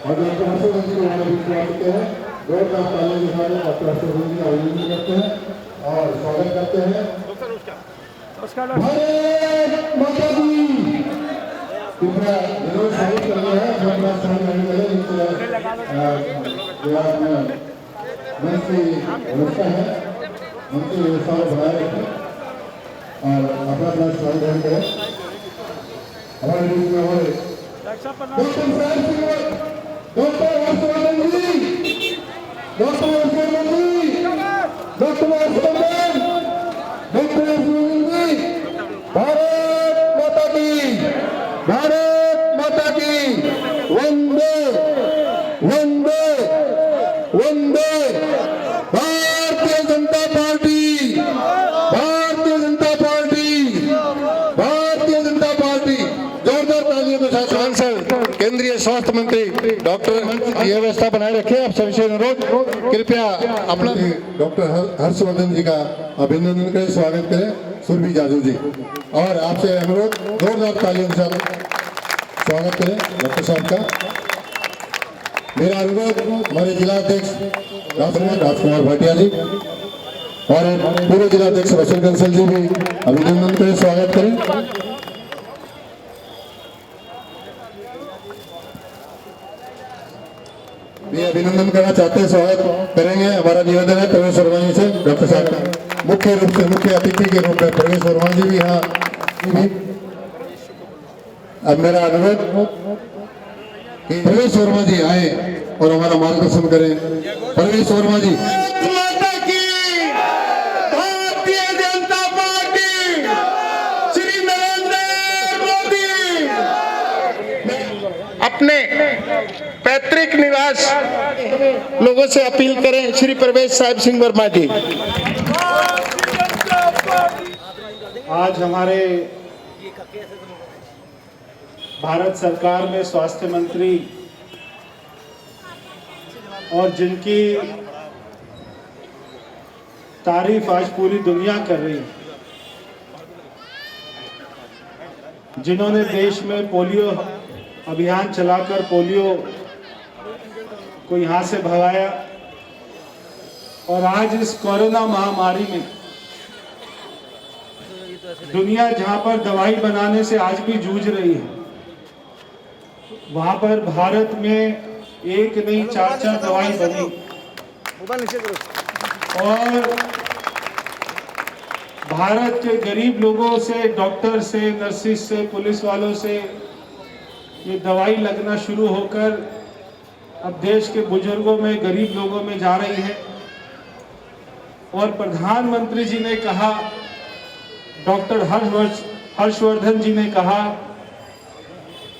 और डॉक्टर हर्षवर्धन जी को हमारे बीच में आ चुके हैं। जोरदार तालियों के साथ डॉक्टर हर्षवर्धन जी का अभिनंदन करते हैं और स्वागत करते हैं। भारत माता की कृपया जरूर स्वागत कर रहे हैं। अपना स्थान लेने के लिए मंच की व्यवस्था है, मंच की व्यवस्था को बनाए रखें और अपना स्थान ग्रहण करें। हमारे बीच में हमारे डॉक्टर हर्षवर्धन जी, डॉक्टर हर्षवर्धन जी, डॉक्टर हर्षवर्धन, डॉक्टर हर्षवर्धन जी, भारत माता की, भारत माता की, वंदे वंदे वंदे। Bharatiya Janata party, Bharatiya Janata party, Bharatiya Janata party. जोरदार तालियों के साथ सांसद केंद्रीय स्वास्थ्य मंत्री डॉक्टर ये व्यवस्था बनाए रखे। आप सभी से अनुरोध कृपया अपना डॉक्टर हर्षवर्धन जी का अभिनंदन करें, स्वागत करें सुरभि जाजू जी। और आपसे अनुरोध जोरदार तालियों के साथ स्वागत करें डॉक्टर साहब का। मेरा अनुरोध हमारे जिलाध्यक्ष राजकुमार भाटिया जी और पूर्व जिलाध्यक्ष बसर कंसल जी भी अभिनंदन करें, स्वागत करें। ये अभिनंदन करना चाहते हैं, स्वागत करेंगे। हमारा निवेदन है प्रवेश वर्मा जी से, डॉक्टर साहब का मुख्य रूप से मुख्य अतिथि के रूप में प्रवेश वर्मा जी भी यहाँ। अब मेरा अनुरोध कि प्रवेश वर्मा जी आए और हमारा मार्गदर्शन करें। प्रवेश वर्मा जी। भारतीय जनता पार्टी, श्री नरेंद्र मोदी अपने पैतृक निवास लोगों से अपील करें। श्री प्रवेश साहिब सिंह वर्मा जी। आज हमारे भारत सरकार में स्वास्थ्य मंत्री और जिनकी तारीफ आज पूरी दुनिया कर रही है, जिन्होंने देश में पोलियो अभियान चलाकर पोलियो को यहाँ से भगाया और आज इस कोरोना महामारी में दुनिया जहाँ पर दवाई बनाने से आज भी जूझ रही है, वहाँ पर भारत में एक नहीं 4-4 दवाई बनी और भारत के गरीब लोगों से, डॉक्टर से, नर्सिस से, पुलिस वालों से ये दवाई लगना शुरू होकर अब देश के बुजुर्गों में, गरीब लोगों में जा रही है। और प्रधानमंत्री जी ने कहा, डॉक्टर हर्षवर्धन जी ने कहा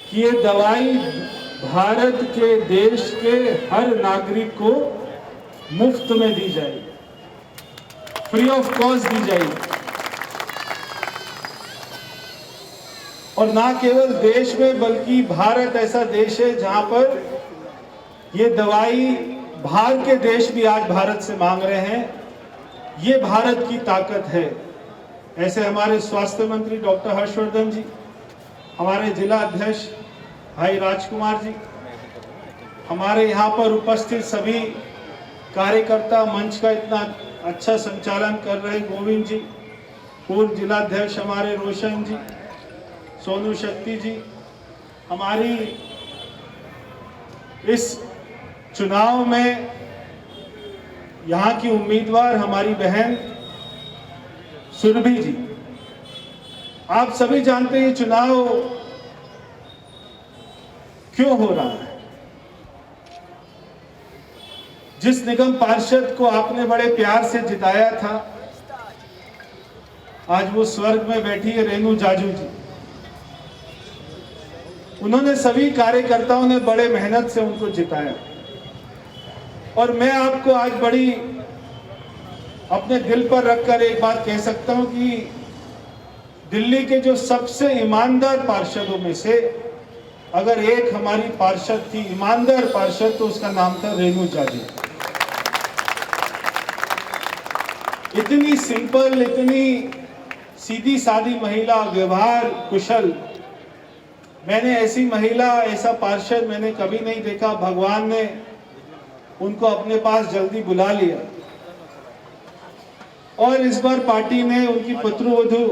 कि ये दवाई भारत के देश के हर नागरिक को मुफ्त में दी जाएगी, फ्री ऑफ कॉस्ट दी जाएगी। और ना केवल देश में बल्कि भारत ऐसा देश है जहां पर ये दवाई बाहर के देश भी आज भारत से मांग रहे हैं। ये भारत की ताकत है। ऐसे हमारे स्वास्थ्य मंत्री डॉक्टर हर्षवर्धन जी, हमारे जिला अध्यक्ष भाई राजकुमार जी, हमारे यहाँ पर उपस्थित सभी कार्यकर्ता, मंच का इतना अच्छा संचालन कर रहे गोविंद जी, पूर्व जिलाध्यक्ष हमारे रोशन जी, सोनू शक्ति जी, हमारी इस चुनाव में यहाँ की उम्मीदवार हमारी बहन सुरभि जी। आप सभी जानते हैं ये चुनाव क्यों हो रहा है। जिस निगम पार्षद को आपने बड़े प्यार से जिताया था, आज वो स्वर्ग में बैठी है रेणु जाजू जी। उन्होंने सभी कार्यकर्ताओं ने बड़े मेहनत से उनको जिताया और मैं आपको आज बड़ी अपने दिल पर रखकर एक बात कह सकता हूं कि दिल्ली के जो सबसे ईमानदार पार्षदों में से अगर एक हमारी पार्षद थी ईमानदार पार्षद, तो उसका नाम था रेणु जाजू। इतनी सिंपल, इतनी सीधी सादी महिला, व्यवहार कुशल मैंने ऐसी महिला, ऐसा पार्षद मैंने कभी नहीं देखा। भगवान ने उनको अपने पास जल्दी बुला लिया और इस बार पार्टी ने उनकी पुत्रवधू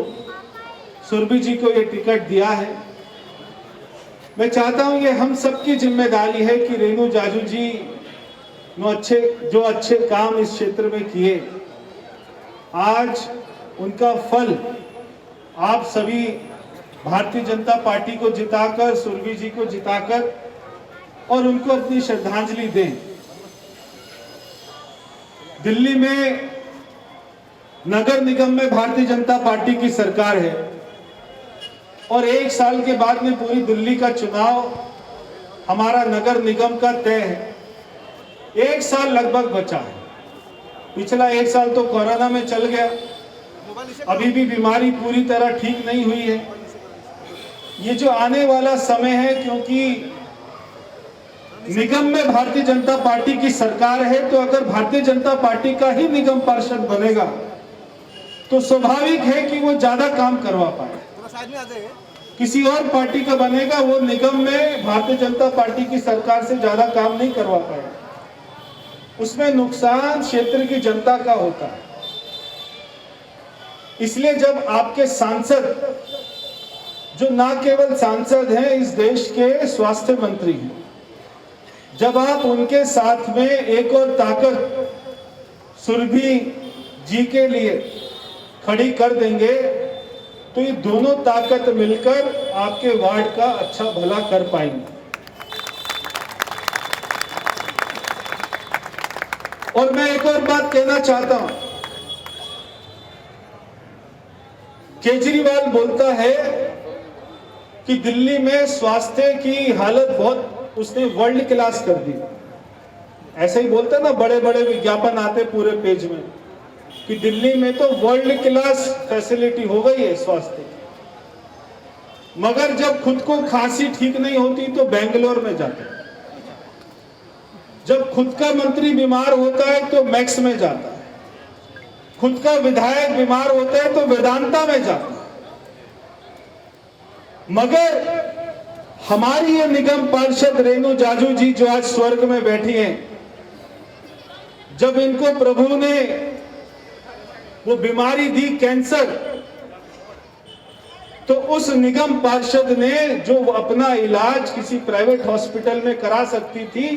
सुरभि जी को ये टिकट दिया है। मैं चाहता हूं ये हम सबकी जिम्मेदारी है कि रेणु जाजू जी जो अच्छे काम इस क्षेत्र में किए, आज उनका फल आप सभी भारतीय जनता पार्टी को जिताकर, सुरभि जी को जिताकर और उनको अपनी श्रद्धांजलि दें। दिल्ली में नगर निगम में भारतीय जनता पार्टी की सरकार है और 1 साल के बाद में पूरी दिल्ली का चुनाव हमारा नगर निगम का तय है। 1 साल लगभग बचा है। पिछला 1 साल तो कोरोना में चल गया, अभी भी बीमारी पूरी तरह ठीक नहीं हुई है। ये जो आने वाला समय है, क्योंकि निगम में भारतीय जनता पार्टी की सरकार है, तो अगर भारतीय जनता पार्टी का ही निगम पार्षद बनेगा तो स्वाभाविक है कि वो ज्यादा काम करवा पाए। किसी और पार्टी का बनेगा, वो निगम में भारतीय जनता पार्टी की सरकार से ज्यादा काम नहीं करवा पाएगा। उसमें नुकसान क्षेत्र की जनता का होता है। इसलिए जब आपके सांसद, जो ना केवल सांसद हैं, इस देश के स्वास्थ्य मंत्री हैं, जब आप उनके साथ में एक और ताकत सुरभि जी के लिए खड़ी कर देंगे, तो ये दोनों ताकत मिलकर आपके वार्ड का अच्छा भला कर पाएंगे। और मैं एक और बात कहना चाहता हूं, केजरीवाल बोलता है कि दिल्ली में स्वास्थ्य की हालत बहुत, उसने वर्ल्ड क्लास कर दी। ऐसे ही बोलते ना, बड़े बड़े विज्ञापन आते पूरे पेज में कि दिल्ली में तो वर्ल्ड क्लास फैसिलिटी हो गई है स्वास्थ्य की। मगर जब खुद को खांसी ठीक नहीं होती तो बेंगलोर में जाते, जब खुद का मंत्री बीमार होता है तो मैक्स में जाता है, खुद का विधायक बीमार होता है तो वेदांता में जाता है। मगर हमारी ये निगम पार्षद रेणु जाजू जी जो आज स्वर्ग में बैठी हैं, जब इनको प्रभु ने वो बीमारी दी, कैंसर, तो उस निगम पार्षद ने जो अपना इलाज किसी प्राइवेट हॉस्पिटल में करा सकती थी,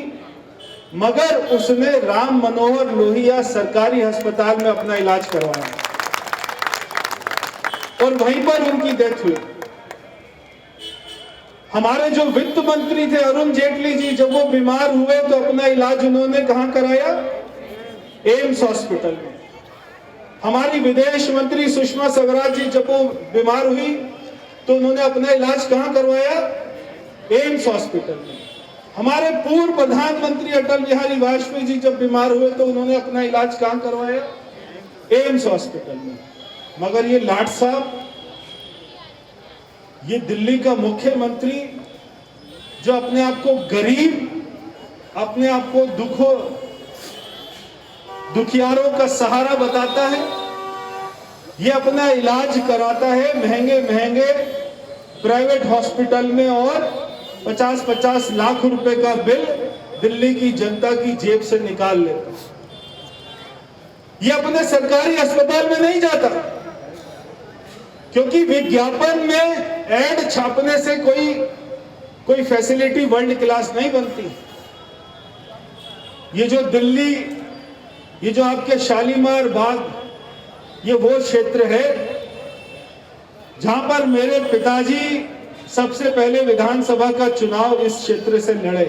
मगर उसने राम मनोहर लोहिया सरकारी अस्पताल में अपना इलाज करवाया और वहीं पर उनकी डेथ हुई। हमारे जो वित्त मंत्री थे अरुण जेटली जी, जब वो बीमार हुए तो अपना इलाज उन्होंने कहां कराया? एम्स हॉस्पिटल में। हमारी विदेश मंत्री सुषमा स्वराज जी जब वो बीमार हुई तो उन्होंने अपना इलाज कहां करवाया? एम्स हॉस्पिटल में। हमारे पूर्व प्रधानमंत्री अटल बिहारी वाजपेयी जी जब बीमार हुए तो उन्होंने अपना इलाज कहां करवाया? एम्स हॉस्पिटल में। मगर ये लाट साहब, ये दिल्ली का मुख्यमंत्री जो अपने आप को गरीब, अपने आप को दुखियारों का सहारा बताता है, ये अपना इलाज कराता है महंगे महंगे प्राइवेट हॉस्पिटल में और 50-50 लाख रुपए का बिल दिल्ली की जनता की जेब से निकाल लेता है। ये अपने सरकारी अस्पताल में नहीं जाता, क्योंकि विज्ञापन में एड छापने से कोई फैसिलिटी वर्ल्ड क्लास नहीं बनती। ये जो दिल्ली, ये जो आपके शालीमार बाग, ये वो क्षेत्र है जहां पर मेरे पिताजी सबसे पहले विधानसभा का चुनाव इस क्षेत्र से लड़े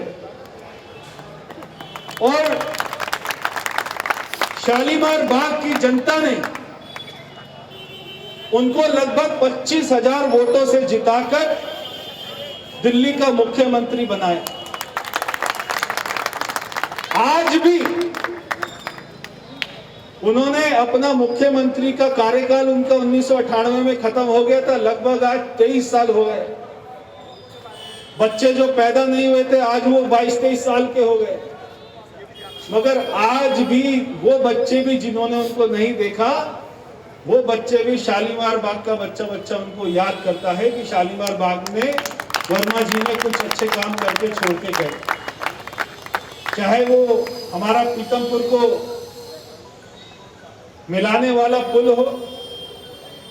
और शालीमार बाग की जनता ने उनको लगभग 25,000 वोटों से जिताकर दिल्ली का मुख्यमंत्री बनाया। आज भी उन्होंने अपना मुख्यमंत्री का कार्यकाल, उनका 1998 में खत्म हो गया था, लगभग आज 23 साल हो गए। बच्चे जो पैदा नहीं हुए थे आज वो 22-23 साल के हो गए। मगर आज भी वो बच्चे भी जिन्होंने उनको नहीं देखा, वो बच्चे भी शालीमार बाग का बच्चा उनको याद करता है कि शालीमार बाग में वर्मा जी ने कुछ अच्छे काम करके छोड़ के गए। चाहे वो हमारा पीतमपुर को मिलाने वाला पुल हो,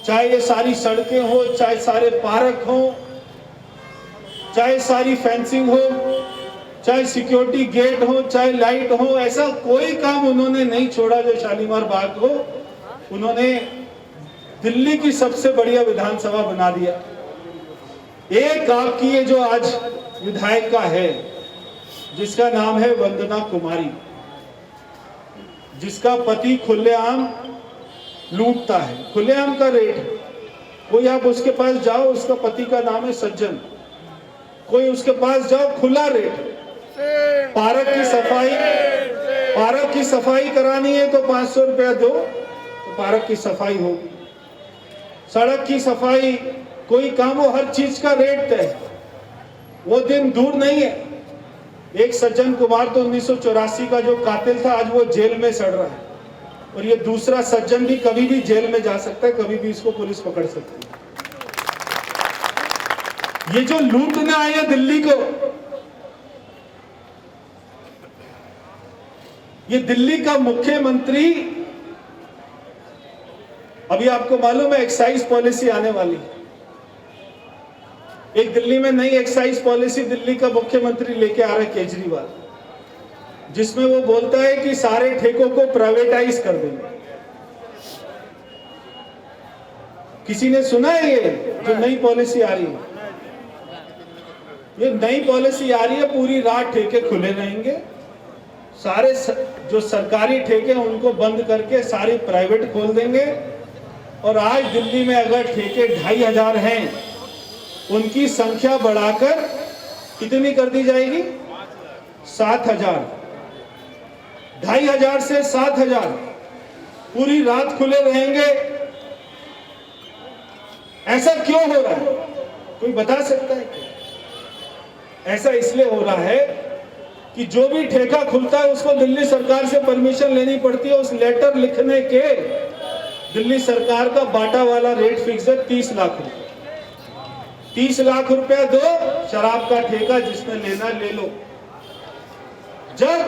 चाहे ये सारी सड़कें हो, चाहे सारे पार्क हो, चाहे सारी फेंसिंग हो, चाहे सिक्योरिटी गेट हो, चाहे लाइट हो, ऐसा कोई काम उन्होंने नहीं छोड़ा जो शालीमार बाग को उन्होंने दिल्ली की सबसे बढ़िया विधानसभा बना दिया। एक आपकी ये जो आज विधायिका है जिसका नाम है वंदना कुमारी, जिसका पति खुलेआम लूटता है, खुलेआम का रेट है। कोई आप उसके पास जाओ, उसका पति का नाम है सज्जन, कोई उसके पास जाओ, खुला रेट। पार्क की सफाई करानी है तो 500 रुपया दो तो पार्क की सफाई होगी। सड़क की सफाई, कोई काम हो, हर चीज का रेट तय। वो दिन दूर नहीं है, एक सज्जन कुमार तो 1984 का जो कातिल था आज वो जेल में सड़ रहा है, और ये दूसरा सज्जन भी कभी भी जेल में जा सकता है, कभी भी इसको पुलिस पकड़ सकती है। ये जो लूटने आए हैं दिल्ली को, ये दिल्ली का मुख्यमंत्री, अभी आपको मालूम है एक्साइज पॉलिसी आने वाली है। एक दिल्ली में नई एक्साइज पॉलिसी दिल्ली का मुख्यमंत्री लेके आ रहा है केजरीवाल, जिसमें वो बोलता है कि सारे ठेकों को प्राइवेटाइज कर देंगे। किसी ने सुना है ये जो नई पॉलिसी आ रही है? ये नई पॉलिसी आ रही है, पूरी रात ठेके खुले रहेंगे, सारे जो सरकारी ठेके हैं उनको बंद करके सारी प्राइवेट खोल देंगे। और आज दिल्ली में अगर ठेके 2500 हैं, उनकी संख्या बढ़ाकर कितनी कर दी जाएगी? 7000। 2500 से 7000 पूरी रात खुले रहेंगे। ऐसा क्यों हो रहा है, कोई बता सकता है? ऐसा इसलिए हो रहा है कि जो भी ठेका खुलता है उसको दिल्ली सरकार से परमिशन लेनी पड़ती है। उस लेटर लिखने के दिल्ली सरकार का बाटा वाला रेट फिक्स है 30 लाख रुपए। 30 लाख रुपए दो, शराब का ठेका जिसने लेना ले लो। जब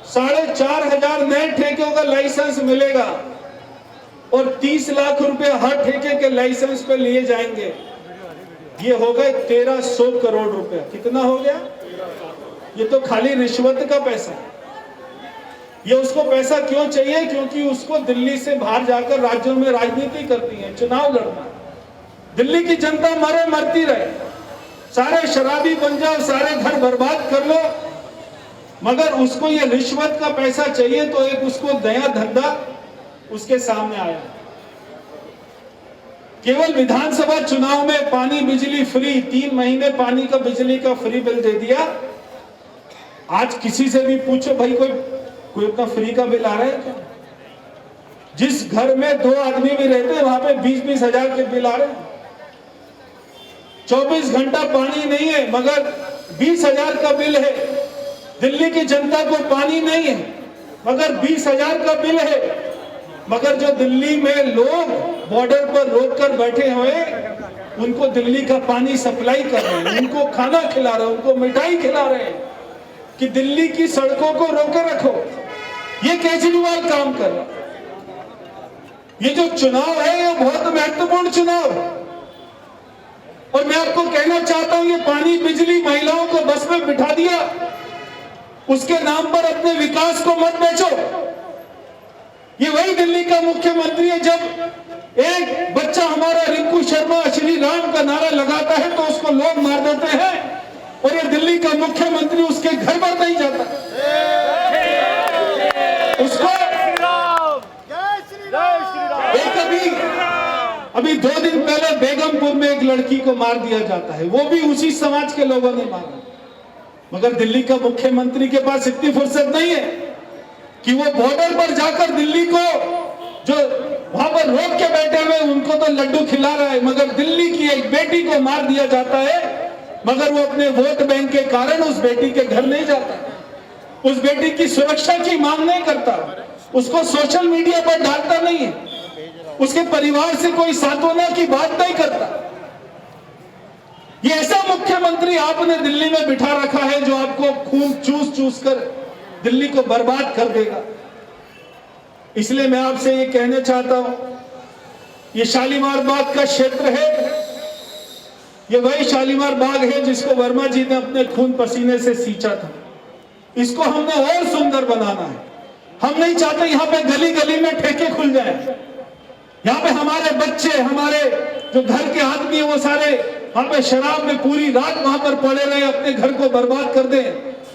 4500 नए ठेकों का लाइसेंस मिलेगा और 30 लाख रुपए हर ठेके के लाइसेंस पे लिए जाएंगे, ये हो गए 1300 करोड़ रुपए। कितना हो गया? ये तो खाली रिश्वत का पैसा है। ये उसको पैसा क्यों चाहिए? क्योंकि उसको दिल्ली से बाहर जाकर राज्यों में राजनीति करती है, चुनाव लड़ना। दिल्ली की जनता मरे मरती रहे, सारे शराबी बन जाओ, सारे घर बर्बाद कर लो, मगर उसको ये रिश्वत का पैसा चाहिए। तो एक उसको नया धंधा उसके सामने आया। केवल विधानसभा चुनाव में पानी बिजली फ्री, 3 महीने पानी का बिजली का फ्री बिल दे दिया। आज किसी से भी पूछो भाई, कोई अपना फ्री का बिल आ रहा है क्या? जिस घर में 2 आदमी भी रहते हैं वहां पे 20-20 हजार के बिल आ रहे हैं। 24 घंटा पानी नहीं है मगर 20,000 का बिल है। दिल्ली की जनता को पानी नहीं है मगर 20,000 का बिल है। मगर जो दिल्ली में लोग बॉर्डर पर रोक कर बैठे हुए, उनको दिल्ली का पानी सप्लाई कर रहे हैं, उनको खाना खिला रहे हैं, उनको मिठाई खिला रहे हैं कि दिल्ली की सड़कों को रोके रखो। ये केजरीवाल काम कर रहा है। ये जो चुनाव है ये बहुत महत्वपूर्ण चुनाव है। और मैं आपको कहना चाहता हूं, ये पानी बिजली महिलाओं को बस में बिठा दिया, उसके नाम पर अपने विकास को मत बेचो। ये वही दिल्ली का मुख्यमंत्री है, जब एक बच्चा हमारा रिंकू शर्मा श्री राम का नारा लगाता है तो उसको लोग मार देते हैं, और ये दिल्ली का मुख्यमंत्री उसके घर पर नहीं जाता। उसको अभी 2 दिन पहले बेगमपुर में एक लड़की को मार दिया जाता है, वो भी उसी समाज के लोगों ने मारा। मगर दिल्ली का मुख्यमंत्री के पास इतनी फुर्सत नहीं है कि वो बॉर्डर पर जाकर दिल्ली को जो वहां पर रोक के बैठे हुए उनको तो लड्डू खिला रहा है, मगर दिल्ली की एक बेटी को मार दिया जाता है, मगर वो अपने वोट बैंक के कारण उस बेटी के घर नहीं जाता, उस बेटी की सुरक्षा की मांग नहीं करता, उसको सोशल मीडिया पर डालता नहीं है, उसके परिवार से कोई सांत्वना की बात नहीं करता। ये ऐसा मुख्यमंत्री आपने दिल्ली में बिठा रखा है जो आपको खून चूस चूस कर दिल्ली को बर्बाद कर देगा। इसलिए मैं आपसे ये कहना चाहता हूं, ये शालीमार बाग का क्षेत्र है, ये वही शालीमार बाग है जिसको वर्मा जी ने अपने खून पसीने से सींचा था। इसको हमने और सुंदर बनाना है। हम नहीं चाहते यहाँ पे गली गली में ठेके खुल जाए, यहाँ पे हमारे बच्चे, हमारे जो घर के आदमी वो सारे वहां पे शराब में पूरी रात वहां पर पड़े रहे, अपने घर को बर्बाद कर दें।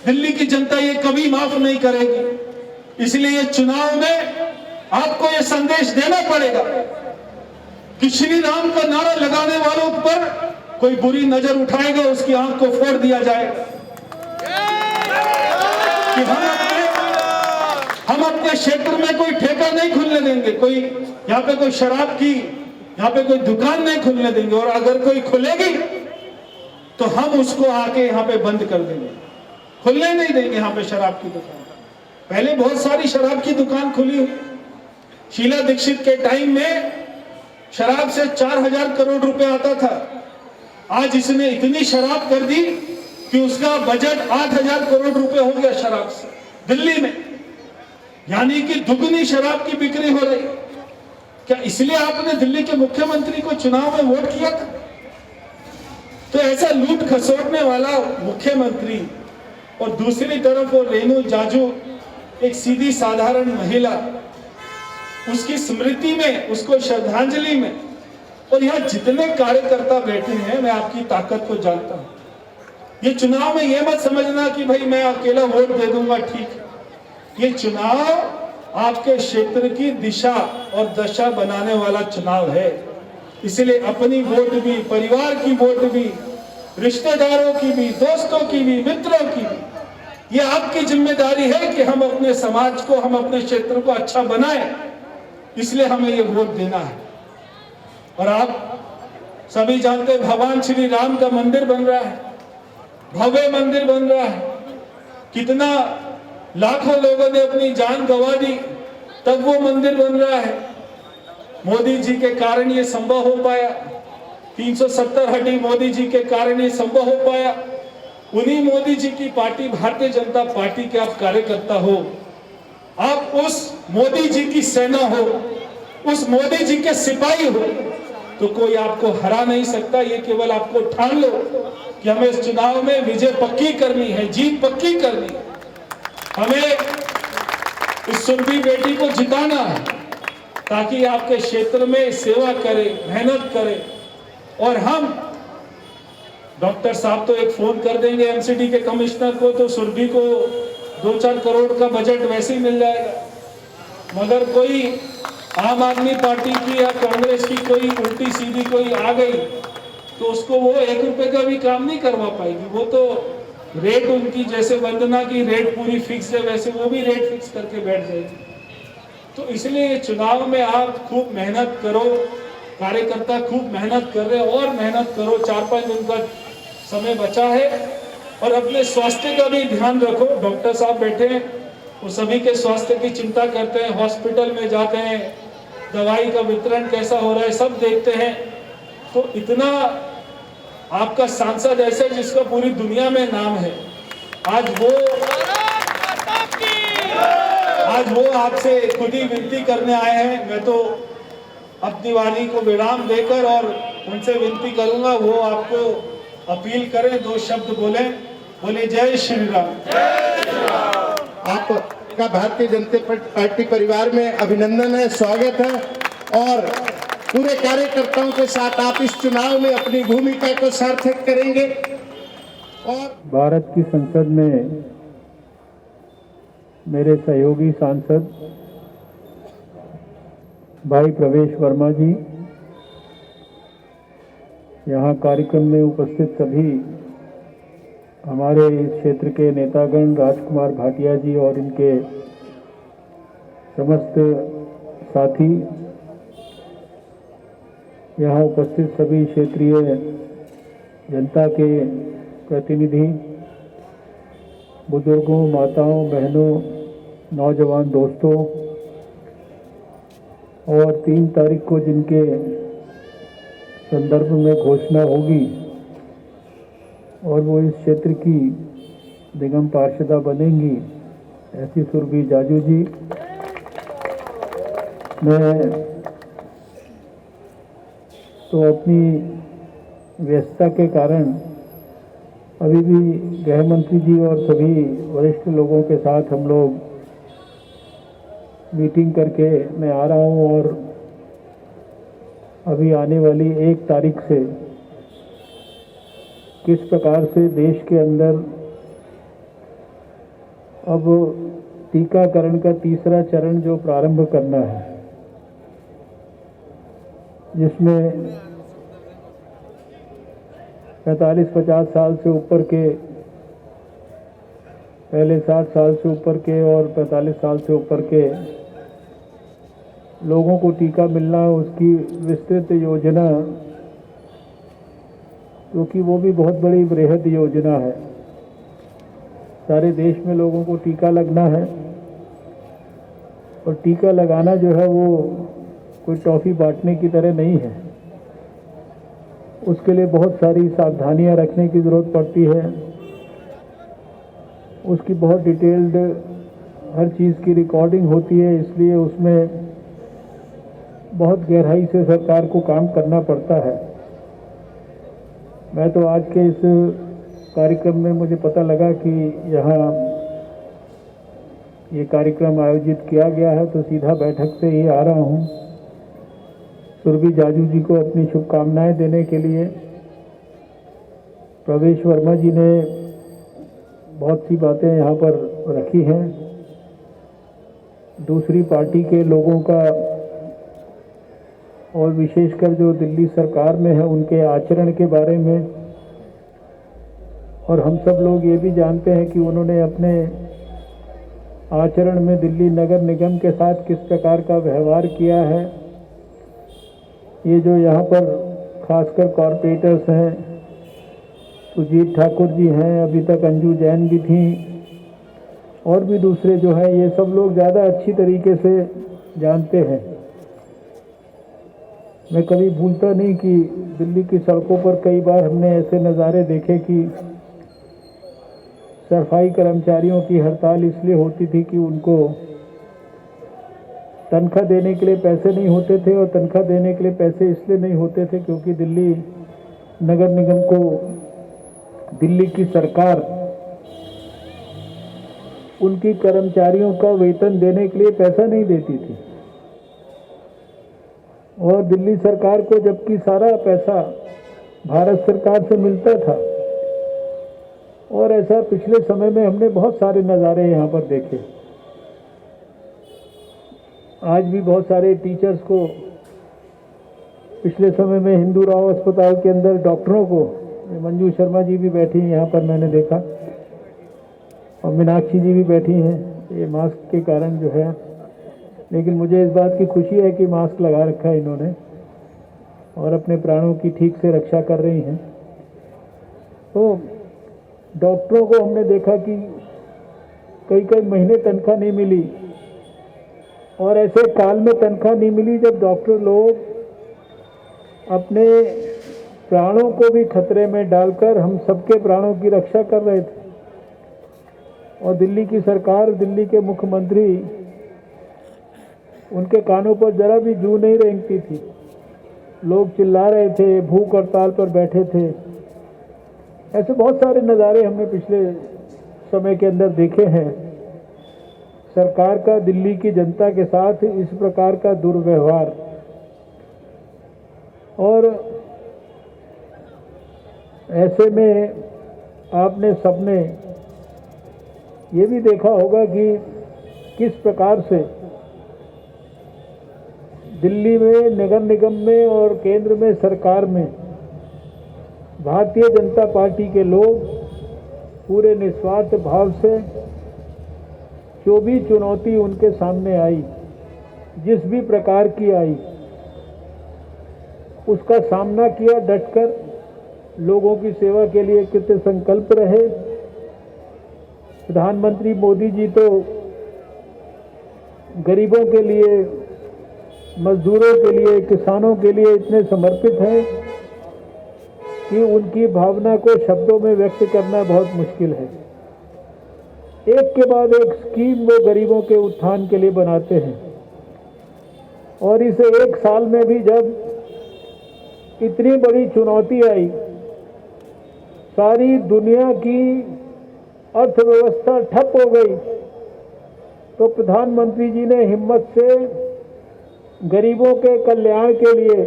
दिल्ली की जनता ये कभी माफ नहीं करेगी। इसलिए ये चुनाव में आपको ये संदेश देना पड़ेगा कि श्री राम का नारा लगाने वालों पर कोई बुरी नजर उठाएगा उसकी आंख को फोड़ दिया जाएगा। कि हम अपने क्षेत्र में कोई ठेका नहीं खुलने देंगे, कोई यहाँ पे कोई शराब की यहाँ पे कोई दुकान नहीं खुलने देंगे, और अगर कोई खुलेगी तो हम उसको आके यहाँ पे बंद कर देंगे, खुलने नहीं देंगे यहाँ पे शराब की दुकान। पहले बहुत सारी शराब की दुकान खुली हुई, शीला दीक्षित के टाइम में शराब से 4000 करोड़ रुपए आता था। आज इसने इतनी शराब कर दी कि उसका बजट 8000 करोड़ रुपए हो गया शराब से दिल्ली में, यानी कि दुगनी शराब की बिक्री हो रही। क्या इसलिए आपने दिल्ली के मुख्यमंत्री को चुनाव में वोट किया था? तो ऐसा लूट खसोटने वाला मुख्यमंत्री, और दूसरी तरफ वो रेणु जाजू एक सीधी साधारण महिला, उसकी स्मृति में, उसको श्रद्धांजलि में, और यहाँ जितने कार्यकर्ता बैठे हैं, मैं आपकी ताकत को जानता हूं। ये चुनाव में ये मत समझना कि भाई मैं अकेला वोट दे दूंगा, ठीक। ये चुनाव आपके क्षेत्र की दिशा और दशा बनाने वाला चुनाव है। इसलिए अपनी वोट भी, परिवार की वोट भी, रिश्तेदारों की भी, दोस्तों की भी, मित्रों की भी, ये आपकी जिम्मेदारी है कि हम अपने समाज को, हम अपने क्षेत्र को अच्छा बनाएं। इसलिए हमें ये वोट देना है। और आप सभी जानते हैं भगवान श्री राम का मंदिर बन रहा है, भव्य मंदिर बन रहा है। कितना लाखों लोगों ने अपनी जान गंवा दी, तब वो मंदिर बन रहा है। मोदी जी के कारण ये संभव हो पाया, 370 हटी मोदी जी के कारण ये संभव हो पाया। उन्हीं मोदी जी की पार्टी भारतीय जनता पार्टी के आप कार्यकर्ता हो, आप उस मोदी जी की सेना हो, उस मोदी जी के सिपाही हो, तो कोई आपको हरा नहीं सकता। ये केवल आपको ठान लो कि हमें इस चुनाव में विजय पक्की करनी है, जीत पक्की करनी है। हमें इस सुरभि बेटी को जिताना है ताकि आपके क्षेत्र में सेवा करे, मेहनत करे। और हम डॉक्टर साहब तो एक फोन कर देंगे एमसीडी के कमिश्नर को, तो सुरभि को 2-4 करोड़ का बजट वैसे ही मिल जाएगा। मगर कोई आम आदमी पार्टी की या कांग्रेस की कोई उल्टी सीधी कोई आ गई तो उसको वो 1 रुपए का भी काम नहीं करवा पाएगी। वो तो रेट उनकी, जैसे वंदना की रेट पूरी फिक्स है, वैसे वो भी रेट फिक्स करके बैठ जाएगी। तो इसलिए चुनाव में आप खूब मेहनत करो, कार्यकर्ता खूब मेहनत कर रहे हैं, और मेहनत करो। 4-5 दिन का समय बचा है, और अपने स्वास्थ्य का भी ध्यान रखो। डॉक्टर साहब बैठे हैं, वो सभी के स्वास्थ्य की चिंता करते हैं, हॉस्पिटल में जाते हैं, दवाई का वितरण कैसा हो रहा है सब देखते हैं। तो इतना आपका सांसद ऐसे जिसका पूरी दुनिया में नाम है, आज वो आपसे खुद ही विनती करने आए हैं। मैं तो अपनी वाणी को विराम देकर और उनसे विनती करूंगा वो आपको अपील करें, 2 शब्द बोले जय श्री राम। आपका भारतीय जनता पार्टी परिवार में अभिनंदन है, स्वागत है, और पूरे कार्यकर्ताओं के साथ आप इस चुनाव में अपनी भूमिका को सार्थक करेंगे। और भारत की संसद में मेरे सहयोगी सांसद भाई प्रवेश वर्मा जी, यहाँ कार्यक्रम में उपस्थित सभी हमारे इस क्षेत्र के नेतागण, राजकुमार भाटिया जी और इनके समस्त साथी, यहाँ उपस्थित सभी क्षेत्रीय जनता के प्रतिनिधि, बुजुर्गों, माताओं, बहनों, नौजवान दोस्तों, और 3 तारीख को जिनके संदर्भ में घोषणा होगी और वो इस क्षेत्र की निगम पार्षदा बनेंगी, ऐसी सुरभि जाजू जी। मैं तो अपनी व्यस्तता के कारण अभी भी गृह मंत्री जी और सभी वरिष्ठ लोगों के साथ हम लोग मीटिंग करके मैं आ रहा हूँ, और अभी आने वाली 1 तारीख से किस प्रकार से देश के अंदर अब टीकाकरण का तीसरा चरण जो प्रारंभ करना है, जिसमें 45-50 साल से ऊपर के, पहले 60 साल से ऊपर के और 45 साल से ऊपर के लोगों को टीका मिलना, उसकी विस्तृत योजना, क्योंकि वो भी बहुत बड़ी बृहद योजना है। सारे देश में लोगों को टीका लगना है, और टीका लगाना जो है वो कोई टॉफ़ी बांटने की तरह नहीं है। उसके लिए बहुत सारी सावधानियां रखने की ज़रूरत पड़ती है। उसकी बहुत डिटेल्ड हर चीज़ की रिकॉर्डिंग होती है, इसलिए उसमें बहुत गहराई से सरकार को काम करना पड़ता है। मैं तो आज के इस कार्यक्रम में मुझे पता लगा कि यहाँ ये कार्यक्रम आयोजित किया गया है, तो सीधा बैठक से ही आ रहा हूँ सुरभि जाजू जी को अपनी शुभकामनाएं देने के लिए। प्रवेश वर्मा जी ने बहुत सी बातें यहाँ पर रखी हैं, दूसरी पार्टी के लोगों का और विशेषकर जो दिल्ली सरकार में है उनके आचरण के बारे में, और हम सब लोग ये भी जानते हैं कि उन्होंने अपने आचरण में दिल्ली नगर निगम के साथ किस प्रकार का व्यवहार किया है। ये जो यहाँ पर खासकर कॉरपोरेटर्स हैं, सुजीत ठाकुर जी हैं, अभी तक अंजू जैन भी थी, और भी दूसरे जो हैं, ये सब लोग ज़्यादा अच्छी तरीके से जानते हैं। मैं कभी भूलता नहीं कि दिल्ली की सड़कों पर कई बार हमने ऐसे नज़ारे देखे कि सफाई कर्मचारियों की हड़ताल इसलिए होती थी कि उनको तनख्वाह देने के लिए पैसे नहीं होते थे, और तनख्वाह देने के लिए पैसे इसलिए नहीं होते थे क्योंकि दिल्ली नगर निगम को दिल्ली की सरकार उनकी कर्मचारियों का वेतन देने के लिए पैसा नहीं देती थी, और दिल्ली सरकार को जबकि सारा पैसा भारत सरकार से मिलता था। और ऐसा पिछले समय में हमने बहुत सारे नज़ारे यहाँ पर देखे। आज भी बहुत सारे टीचर्स को, पिछले समय में हिंदू राव अस्पताल के अंदर डॉक्टरों को, मंजू शर्मा जी भी बैठी हैं यहाँ पर मैंने देखा, और मीनाक्षी जी भी बैठी हैं, ये मास्क के कारण जो है। लेकिन मुझे इस बात की खुशी है कि मास्क लगा रखा है इन्होंने और अपने प्राणों की ठीक से रक्षा कर रही हैं। तो डॉक्टरों को हमने देखा कि कई कई महीने तनख्वाह नहीं मिली, और ऐसे काल में तनख्वाह नहीं मिली जब डॉक्टर लोग अपने प्राणों को भी खतरे में डालकर हम सबके प्राणों की रक्षा कर रहे थे। और दिल्ली की सरकार, दिल्ली के मुख्यमंत्री, उनके कानों पर जरा भी जू नहीं रेंगती थी। लोग चिल्ला रहे थे, भूख हड़ताल पर बैठे थे। ऐसे बहुत सारे नज़ारे हमने पिछले समय के अंदर देखे हैं। सरकार का दिल्ली की जनता के साथ इस प्रकार का दुर्व्यवहार, और ऐसे में आपने सबने ये भी देखा होगा कि किस प्रकार से दिल्ली में नगर निगम में और केंद्र में सरकार में भारतीय जनता पार्टी के लोग पूरे निस्वार्थ भाव से जो भी चुनौती उनके सामने आई, जिस भी प्रकार की आई, उसका सामना किया डटकर, लोगों की सेवा के लिए कृत संकल्प रहे। प्रधानमंत्री मोदी जी तो गरीबों के लिए, मजदूरों के लिए, किसानों के लिए इतने समर्पित हैं कि उनकी भावना को शब्दों में व्यक्त करना बहुत मुश्किल है। एक के बाद एक स्कीम वो गरीबों के उत्थान के लिए बनाते हैं, और इस एक साल में भी जब इतनी बड़ी चुनौती आई, सारी दुनिया की अर्थव्यवस्था ठप हो गई, तो प्रधानमंत्री जी ने हिम्मत से गरीबों के कल्याण के लिए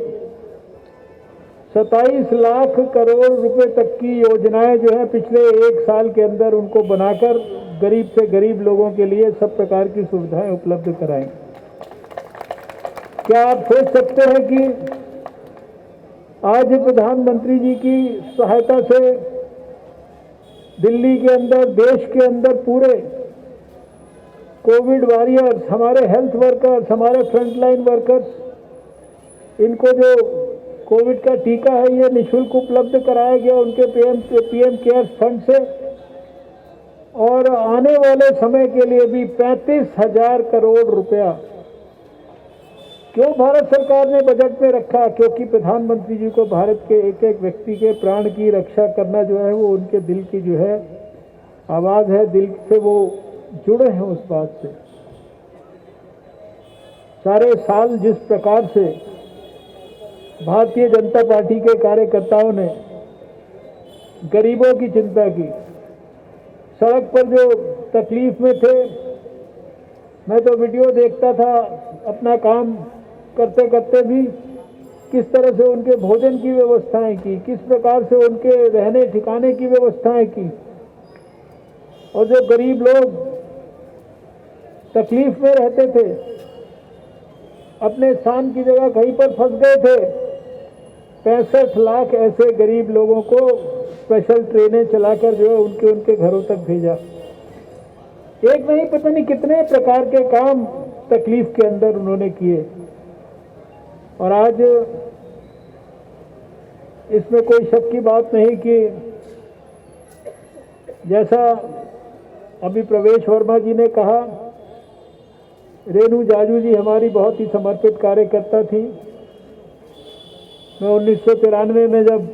27 लाख करोड़ रुपए तक की योजनाएं जो है पिछले एक साल के अंदर उनको बनाकर गरीब से गरीब लोगों के लिए सब प्रकार की सुविधाएं उपलब्ध कराएं। क्या आप सोच सकते हैं कि आज प्रधानमंत्री जी की सहायता से दिल्ली के अंदर, देश के अंदर पूरे कोविड वॉरियर्स, हमारे हेल्थ वर्कर्स, हमारे फ्रंटलाइन वर्कर्स, इनको जो कोविड का टीका है ये निःशुल्क उपलब्ध कराया गया उनके पीएम केयर्स फंड से, और आने वाले समय के लिए भी 35,000 करोड़ रुपया क्यों भारत सरकार ने बजट में रखा? क्योंकि प्रधानमंत्री जी को भारत के एक एक व्यक्ति के प्राण की रक्षा करना जो है वो उनके दिल की जो है आवाज़ है, दिल से वो जुड़े हैं उस बात से। सारे साल जिस प्रकार से भारतीय जनता पार्टी के कार्यकर्ताओं ने गरीबों की चिंता की, सड़क पर जो तकलीफ में थे, मैं तो वीडियो देखता था अपना काम करते करते भी, किस तरह से उनके भोजन की व्यवस्थाएं की, किस प्रकार से उनके रहने ठिकाने की व्यवस्थाएं की, और जो गरीब लोग तकलीफ में रहते थे, अपने स्थान की जगह कहीं पर फंस गए थे, 65 लाख ऐसे गरीब लोगों को स्पेशल ट्रेनें चलाकर जो है उनके घरों तक भेजा। एक नहीं, पता नहीं कितने प्रकार के काम तकलीफ के अंदर उन्होंने किए, और आज इसमें कोई शक की बात नहीं कि जैसा अभी प्रवेश वर्मा जी ने कहा, रेणु जाजू जी हमारी बहुत ही समर्पित कार्यकर्ता थी। मैं 1993 में जब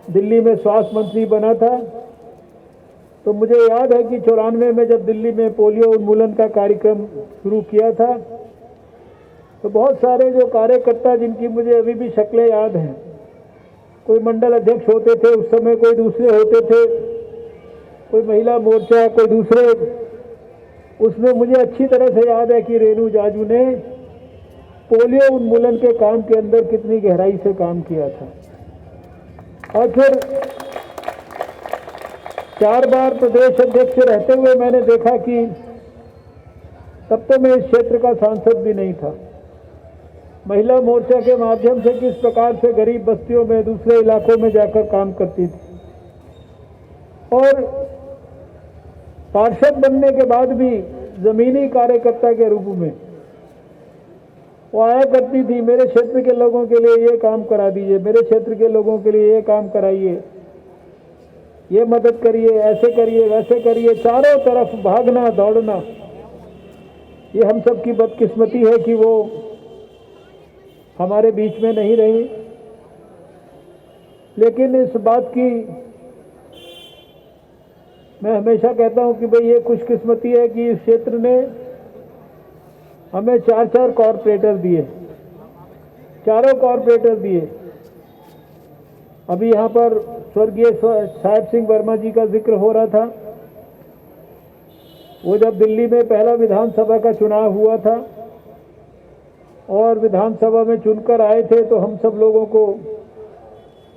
दिल्ली में स्वास्थ्य मंत्री बना था, तो मुझे याद है कि 94 में जब दिल्ली में पोलियो उन्मूलन का कार्यक्रम शुरू किया था, तो बहुत सारे जो कार्यकर्ता जिनकी मुझे अभी भी शक्लें याद हैं, कोई मंडल अध्यक्ष होते थे उस समय, कोई दूसरे होते थे, कोई महिला मोर्चा, कोई दूसरे, उसमें मुझे अच्छी तरह से याद है कि रेणु जाजू ने पोलियो उन्मूलन के काम के अंदर कितनी गहराई से काम किया था। और फिर 4 बार प्रदेश अध्यक्ष रहते हुए मैंने देखा कि तब तो मैं इस क्षेत्र का सांसद भी नहीं था, महिला मोर्चा के माध्यम से किस प्रकार से गरीब बस्तियों में, दूसरे इलाकों में जाकर काम करती थी, और पार्षद बनने के बाद भी जमीनी कार्यकर्ता के रूप में वो आया करती थी, मेरे क्षेत्र के लोगों के लिए ये काम करा दीजिए, मेरे क्षेत्र के लोगों के लिए ये काम कराइए, ये मदद करिए, ऐसे करिए, वैसे करिए, चारों तरफ भागना दौड़ना। ये हम सब की बदकिस्मती है कि वो हमारे बीच में नहीं रही, लेकिन इस बात की मैं हमेशा कहता हूं कि भाई ये खुशकिस्मती है कि इस क्षेत्र ने हमें 4 कॉरपोरेटर दिए, चारों कॉरपोरेटर दिए। अभी यहाँ पर स्वर्गीय साहेब सिंह वर्मा जी का जिक्र हो रहा था। वो जब दिल्ली में पहला विधानसभा का चुनाव हुआ था और विधानसभा में चुनकर आए थे, तो हम सब लोगों को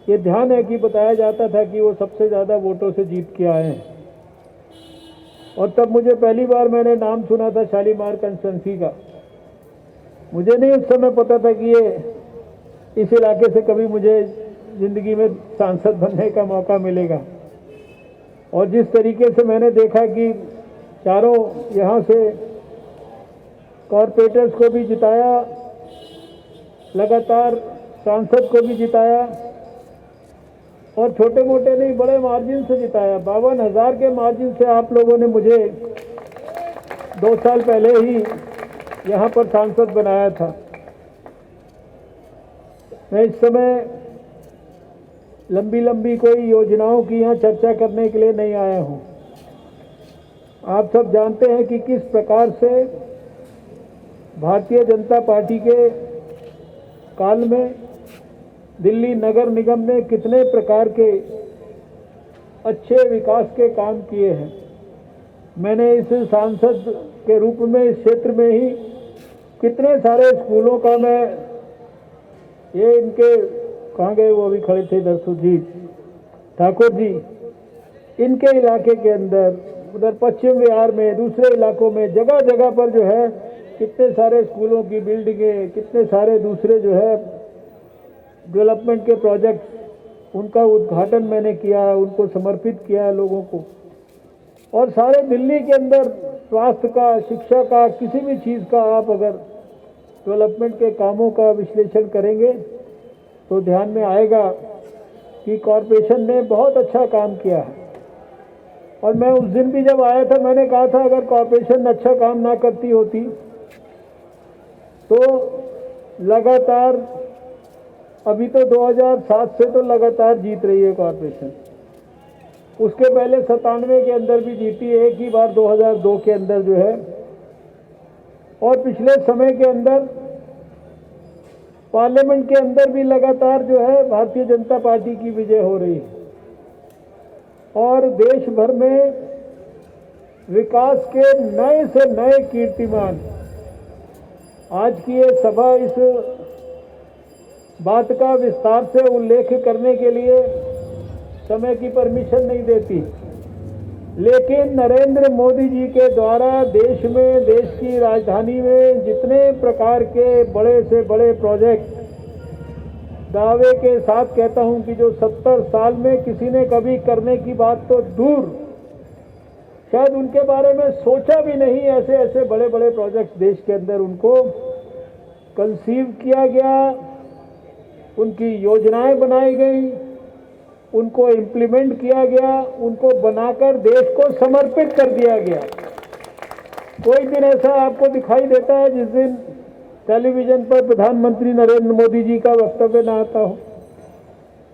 ये ध्यान है कि बताया जाता था कि वो सबसे ज़्यादा वोटों से जीत के आए हैं। और तब मुझे पहली बार मैंने नाम सुना था शालीमार कंस्टिट्यूंसी का। मुझे नहीं उस समय पता था कि ये इस इलाके से कभी मुझे ज़िंदगी में सांसद बनने का मौका मिलेगा। और जिस तरीके से मैंने देखा कि चारों यहाँ से कॉरपोरेटर्स को भी जिताया, लगातार सांसद को भी जिताया, और छोटे मोटे नहीं बड़े मार्जिन से जिताया। 52,000 के मार्जिन से आप लोगों ने मुझे 2 साल पहले ही यहाँ पर सांसद बनाया था। मैं इस समय लंबी लंबी कोई योजनाओं की यहाँ चर्चा करने के लिए नहीं आया हूँ। आप सब जानते हैं कि किस प्रकार से भारतीय जनता पार्टी के काल में दिल्ली नगर निगम ने कितने प्रकार के अच्छे विकास के काम किए हैं। मैंने इस सांसद के रूप में इस क्षेत्र में ही कितने सारे स्कूलों का मैं ये इनके कहाँ गए, वो भी खड़े थे इधर, सुजीत ठाकुर जी, इनके इलाके के अंदर, उधर पश्चिम बिहार में, दूसरे इलाकों में, जगह जगह पर जो है कितने सारे स्कूलों की बिल्डिंगें, कितने सारे दूसरे जो है डेवलपमेंट के प्रोजेक्ट, उनका उद्घाटन मैंने किया, उनको समर्पित किया लोगों को। और सारे दिल्ली के अंदर स्वास्थ्य का, शिक्षा का, किसी भी चीज़ का आप अगर डेवलपमेंट के कामों का विश्लेषण करेंगे तो ध्यान में आएगा कि कॉरपोरेशन ने बहुत अच्छा काम किया है। और मैं उस दिन भी जब आया था मैंने कहा था अगर कॉरपोरेशन अच्छा काम ना करती होती तो लगातार, अभी तो 2007 से तो लगातार जीत रही है कॉरपोरेशन, उसके पहले 97 के अंदर भी जीती, एक ही बार 2002 के अंदर जो है, और पिछले समय के अंदर पार्लियामेंट के अंदर भी लगातार जो है भारतीय जनता पार्टी की विजय हो रही है। और देश भर में विकास के नए से नए कीर्तिमान, आज की ये सभा इस बात का विस्तार से उल्लेख करने के लिए समय की परमिशन नहीं देती, लेकिन नरेंद्र मोदी जी के द्वारा देश में, देश की राजधानी में जितने प्रकार के बड़े से बड़े प्रोजेक्ट, दावे के साथ कहता हूं कि जो 70 साल में किसी ने कभी करने की बात तो दूर, शायद उनके बारे में सोचा भी नहीं, ऐसे ऐसे बड़े बड़े प्रोजेक्ट देश के अंदर उनको कंसीव किया गया, उनकी योजनाएं बनाई गई, उनको इम्प्लीमेंट किया गया, उनको बनाकर देश को समर्पित कर दिया गया। कोई दिन ऐसा आपको दिखाई देता है जिस दिन टेलीविजन पर प्रधानमंत्री नरेंद्र मोदी जी का वक्तव्य न आता हो,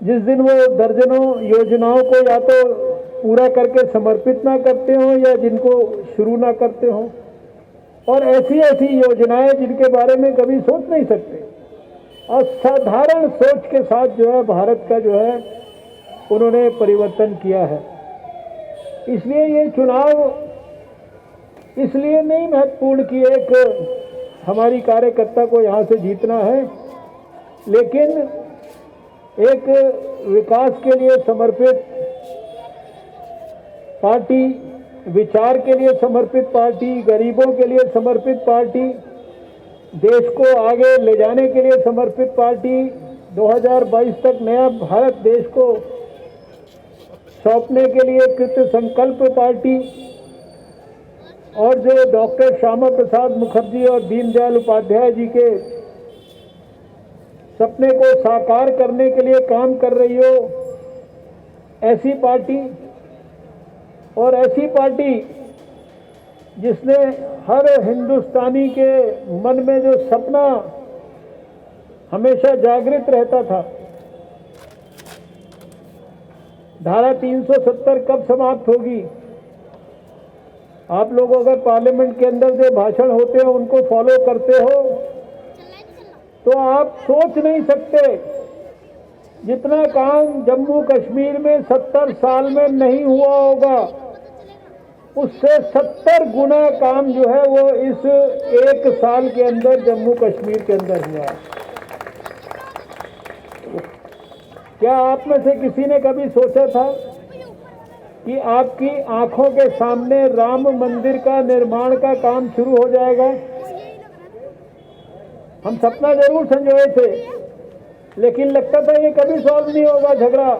जिस दिन वो दर्जनों योजनाओं को या तो पूरा करके समर्पित ना करते हों या जिनको शुरू ना करते हों, और ऐसी ऐसी योजनाएं जिनके बारे में कभी सोच नहीं सकते, और साधारण सोच के साथ जो है भारत का जो है उन्होंने परिवर्तन किया है। इसलिए ये चुनाव इसलिए नहीं महत्वपूर्ण कि एक हमारी कार्यकर्ता को यहाँ से जीतना है, लेकिन एक विकास के लिए समर्पित पार्टी, विचार के लिए समर्पित पार्टी, गरीबों के लिए समर्पित पार्टी, देश को आगे ले जाने के लिए समर्पित पार्टी, 2022 तक नया भारत देश को सौंपने के लिए कृत संकल्प पार्टी, और जो डॉक्टर श्यामा प्रसाद मुखर्जी और दीनदयाल उपाध्याय जी के सपने को साकार करने के लिए काम कर रही हो, ऐसी पार्टी, और ऐसी पार्टी जिसने हर हिंदुस्तानी के मन में जो सपना हमेशा जागृत रहता था, धारा 370 कब समाप्त होगी। आप लोग अगर पार्लियामेंट के अंदर जो भाषण होते हैं उनको फॉलो करते हो तो आप सोच नहीं सकते जितना काम जम्मू कश्मीर में 70 साल में नहीं हुआ होगा, उससे 70 गुना काम जो है वो इस एक साल के अंदर जम्मू कश्मीर के अंदर हुआ है। क्या आप में से किसी ने कभी सोचा था कि आपकी आंखों के सामने राम मंदिर का निर्माण का काम शुरू हो जाएगा? हम सपना जरूर संजोए थे, लेकिन लगता था ये कभी सॉल्व नहीं होगा झगड़ा,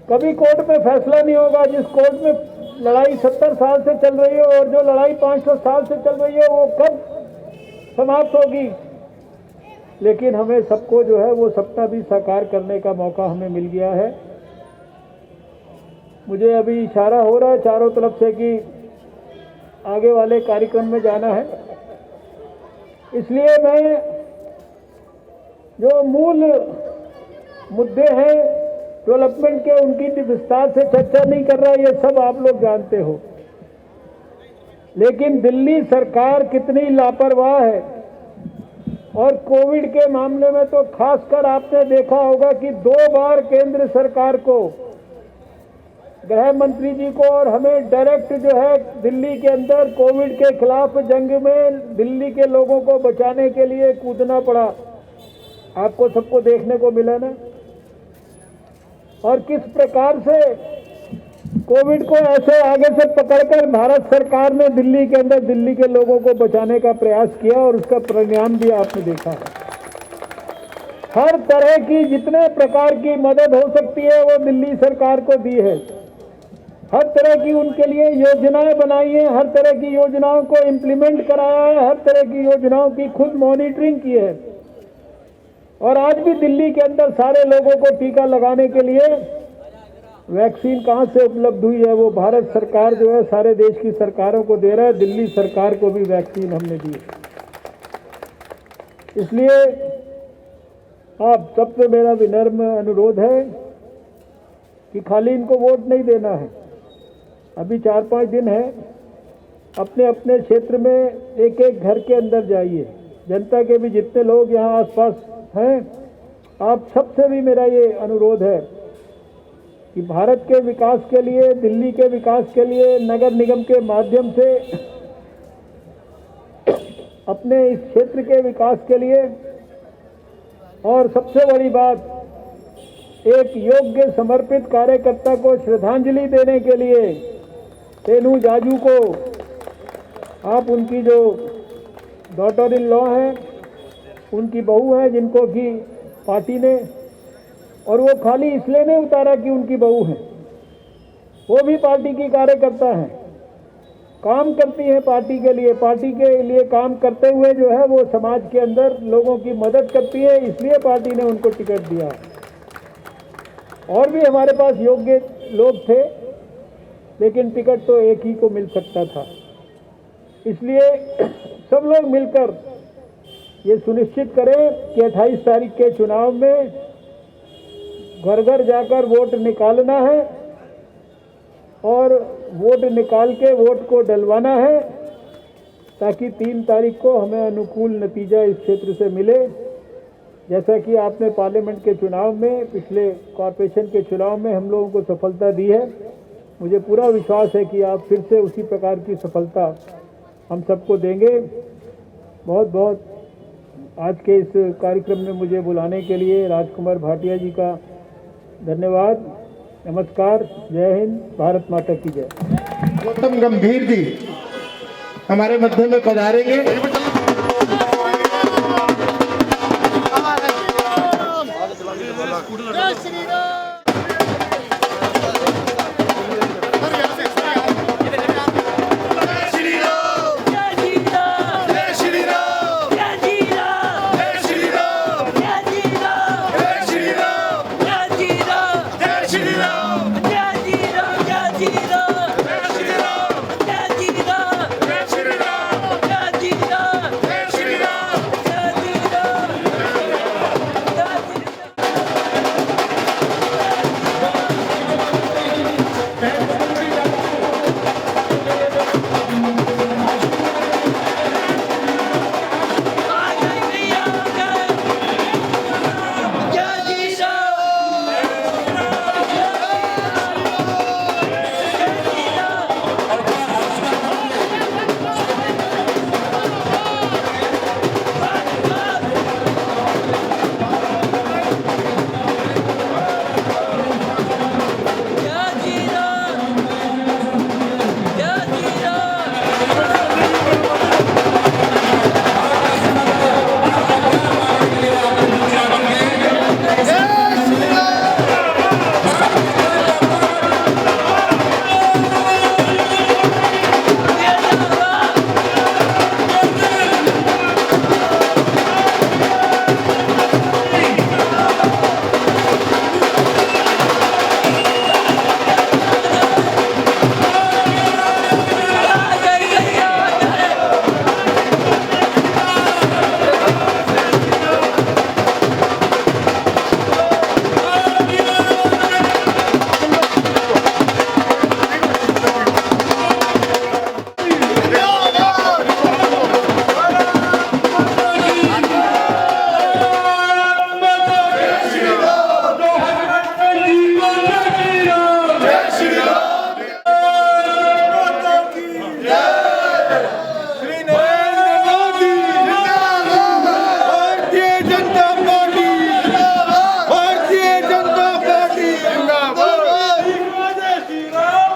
कभी कोर्ट में फैसला नहीं होगा। जिस कोर्ट में लड़ाई 70 साल से चल रही है और जो लड़ाई 500 साल से चल रही है वो कब समाप्त होगी। लेकिन हमें सबको जो है वो सपना भी साकार करने का मौका हमें मिल गया है। मुझे अभी इशारा हो रहा है चारों तरफ से कि आगे वाले कार्यक्रम में जाना है, इसलिए मैं जो मूल मुद्दे हैं डेवलपमेंट के उनकी विस्तार से चर्चा नहीं कर रहा, ये सब आप लोग जानते हो। लेकिन दिल्ली सरकार कितनी लापरवाह है, और कोविड के मामले में तो खासकर आपने देखा होगा कि 2 बार केंद्र सरकार को, गृह मंत्री जी को और हमें डायरेक्ट जो है दिल्ली के अंदर कोविड के खिलाफ जंग में दिल्ली के लोगों को बचाने के लिए कूदना पड़ा। आपको सबको देखने को मिला ना, और किस प्रकार से कोविड को ऐसे आगे से पकड़कर भारत सरकार ने दिल्ली के अंदर दिल्ली के लोगों को बचाने का प्रयास किया, और उसका परिणाम भी आपने देखा है। हर तरह की जितने प्रकार की मदद हो सकती है वो दिल्ली सरकार को दी है। हर तरह की उनके लिए योजनाएं बनाई हैं, हर तरह की योजनाओं को इम्प्लीमेंट कराया है, हर तरह की योजनाओं की खुद मॉनिटरिंग की है। और आज भी दिल्ली के अंदर सारे लोगों को टीका लगाने के लिए वैक्सीन कहां से उपलब्ध हुई है, वो भारत सरकार जो है सारे देश की सरकारों को दे रहा है। दिल्ली सरकार को भी वैक्सीन हमने दी है। इसलिए आप सबसे मेरा विनम्र अनुरोध है कि खाली इनको वोट नहीं देना है। अभी 4-5 दिन है, अपने अपने क्षेत्र में एक एक घर के अंदर जाइए। जनता के भी जितने लोग यहाँ आसपास हैं, आप सबसे भी मेरा ये अनुरोध है कि भारत के विकास के लिए, दिल्ली के विकास के लिए, नगर निगम के माध्यम से अपने इस क्षेत्र के विकास के लिए, और सबसे बड़ी बात, एक योग्य समर्पित कार्यकर्ता को श्रद्धांजलि देने के लिए तेनू जाजू को, आप उनकी जो डॉटर इन लॉ हैं, उनकी बहू है, जिनको कि पार्टी ने, और वो खाली इसलिए नहीं उतारा कि उनकी बहू है, वो भी पार्टी की कार्यकर्ता हैं, काम करती हैं पार्टी के लिए काम करते हुए जो है वो समाज के अंदर लोगों की मदद करती है, इसलिए पार्टी ने उनको टिकट दिया है। और भी हमारे पास योग्य लोग थे, लेकिन टिकट तो एक ही को मिल सकता था। इसलिए सब लोग मिलकर ये सुनिश्चित करें कि 28 तारीख के चुनाव में घर घर जाकर वोट निकालना है, और वोट निकाल के वोट को डलवाना है, ताकि 3 तारीख को हमें अनुकूल नतीजा इस क्षेत्र से मिले। जैसा कि आपने पार्लियामेंट के चुनाव में, पिछले कॉरपोरेशन के चुनाव में हम लोगों को सफलता दी है, मुझे पूरा विश्वास है कि आप फिर से उसी प्रकार की सफलता हम सबको देंगे। बहुत बहुत आज के इस कार्यक्रम में मुझे बुलाने के लिए राजकुमार भाटिया जी का धन्यवाद। नमस्कार, जय हिंद, भारत माता की जय। गौतम गंभीर जी हमारे मध्य में पधारेंगे। श्री नरेंद्र मोदी भारतीय जनता पार्टी भारतीय जनता पार्टी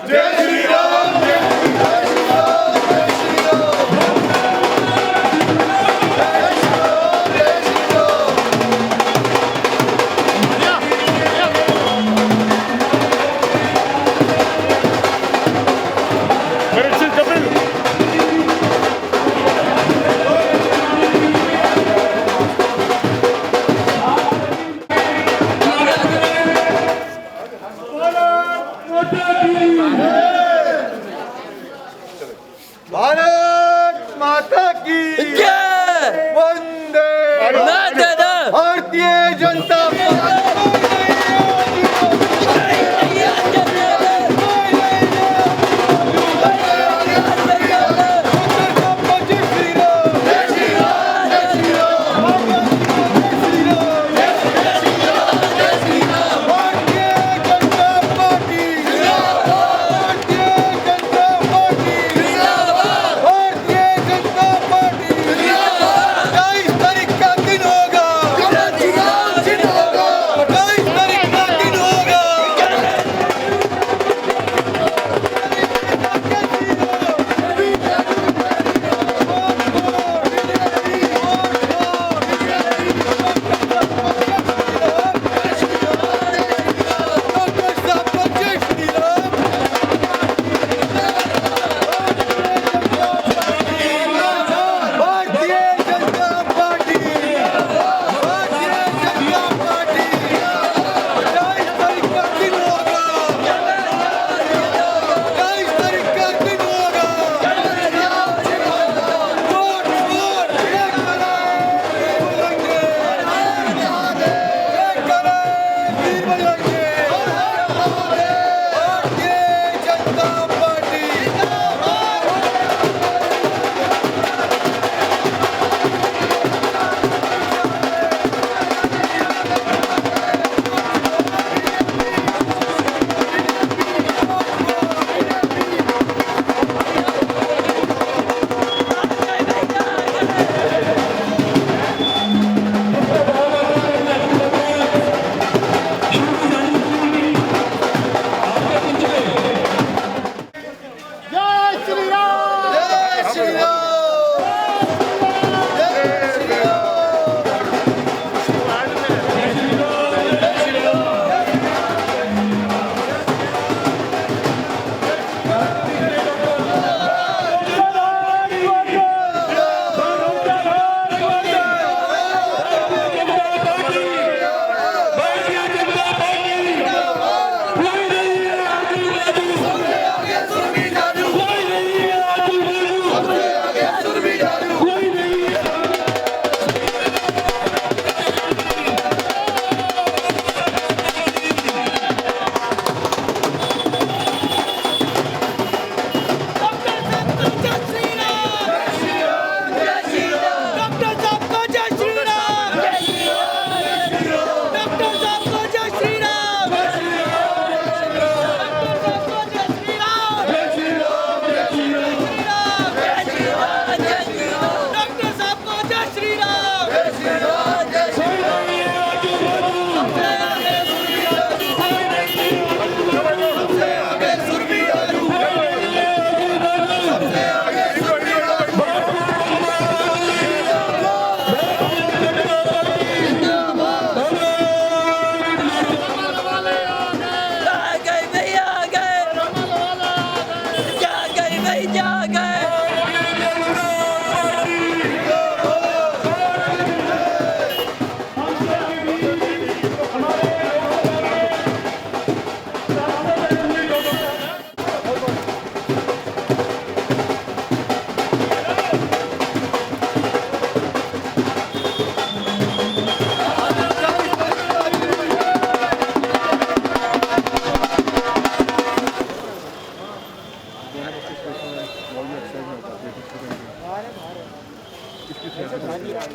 जय श्री राम भारत माता की वंदे भारतीय जनता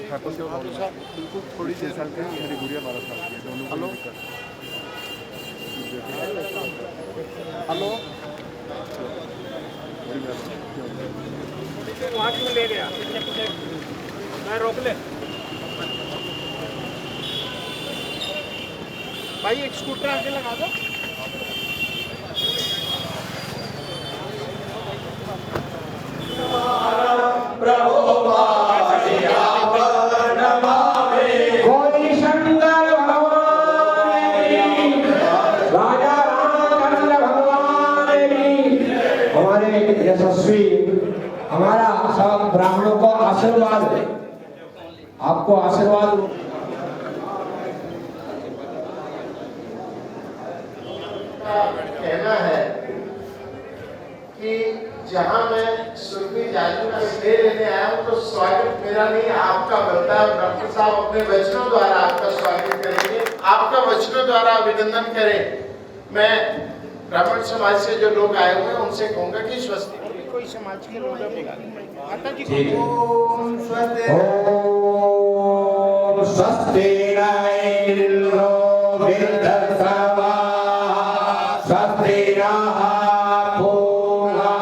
बिल्कुल थोड़ी देर साल के मेरी गुड़िया 12 साल की है दोनों। हेलो हेलो वहाँ क्यों ले गया? मैं रोक ले भाई, एक स्कूटर आगे लगा दो। गौरी शंकर भगवान की, राजा रामचंद्र भगवान की। हमारे यशस्वी, हमारा सब ब्राह्मणों को आशीर्वाद, आपको आशीर्वाद। कहना है कि जहां मैं सुरभि जाजू का स्नेह लेने आया हूं तो स्वागत मेरा नहीं आपका बनता है। डॉक्टर साहब अपने वचनों द्वारा आपका स्वागत करेंगे, आपका वचनों द्वारा अभिनंदन करें। मैं ब्राह्मण समाज से जो लोग आए हुए हैं उनसे कहूंगा कि स्वस्ति, कोई समाज के लोग माता जी को ओम स्वस्ति, ओम स्वस्ति न इंद्रो वृद्धश्रवा, स्वस्ति नः पूर्वा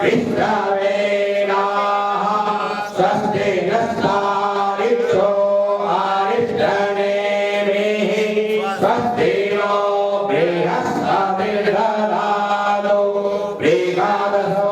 विश्रवेणाः, स्वस्ति नस्तारिक्षो अरिष्टनेमिः, स्वस्ति नो बृहस्पतिर्दधातु बृहस्पतिर्दधातु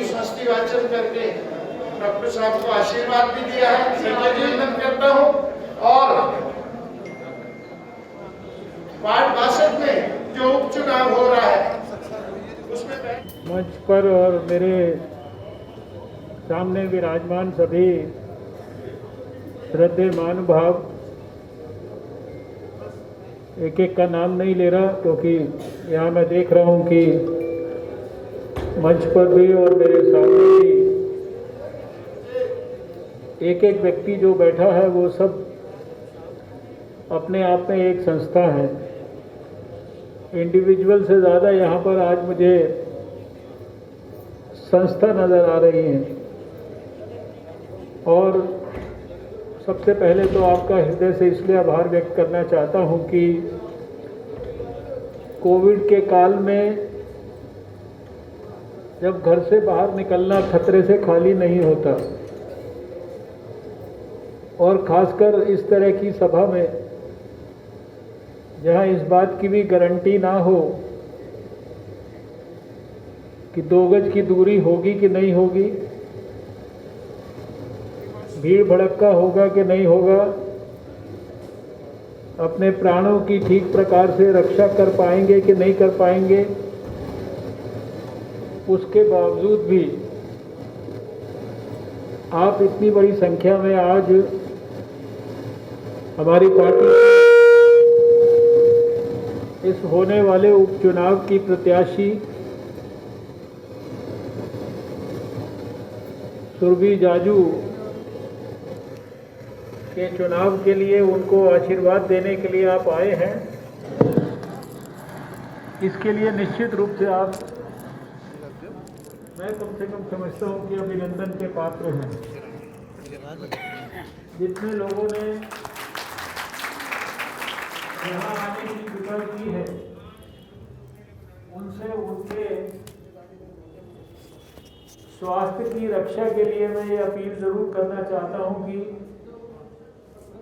स्वस्ति वाचन करके डॉक्टर साहब को आशीर्वाद भी दिया है, अभिनंदन करता हूँ। और वार्ड 62 में जो उपचुनाव हो रहा है उसमें मंच पर और मेरे सामने विराजमान सभी श्रद्धेय महानुभाव, एक एक का नाम नहीं ले रहा क्योंकि यहाँ मैं देख रहा हूँ कि मंच पर भी और मेरे सामने भी एक एक व्यक्ति जो बैठा है वो सब अपने आप में एक संस्था है। इंडिविजुअल से ज़्यादा यहाँ पर आज मुझे संस्था नज़र आ रही है। और सबसे पहले तो आपका हृदय से इसलिए आभार व्यक्त करना चाहता हूँ कि कोविड के काल में जब घर से बाहर निकलना खतरे से खाली नहीं होता, और खासकर इस तरह की सभा में जहां इस बात की भी गारंटी ना हो कि 2 गज की दूरी होगी कि नहीं होगी, भीड़ भड़क्का होगा कि नहीं होगा, अपने प्राणों की ठीक प्रकार से रक्षा कर पाएंगे कि नहीं कर पाएंगे, उसके बावजूद भी आप इतनी बड़ी संख्या में आज हमारी पार्टी इस होने वाले उपचुनाव की प्रत्याशी सुरभि जाजू के चुनाव के लिए उनको आशीर्वाद देने के लिए आप आए हैं। इसके लिए निश्चित रूप से आप, मैं कम से कम समझता हूँ कि अभिनंदन के पात्र हैं। जितने लोगों ने यहाँ आने की फिक्र की है, उनसे उनके स्वास्थ्य की रक्षा के लिए मैं ये अपील ज़रूर करना चाहता हूँ कि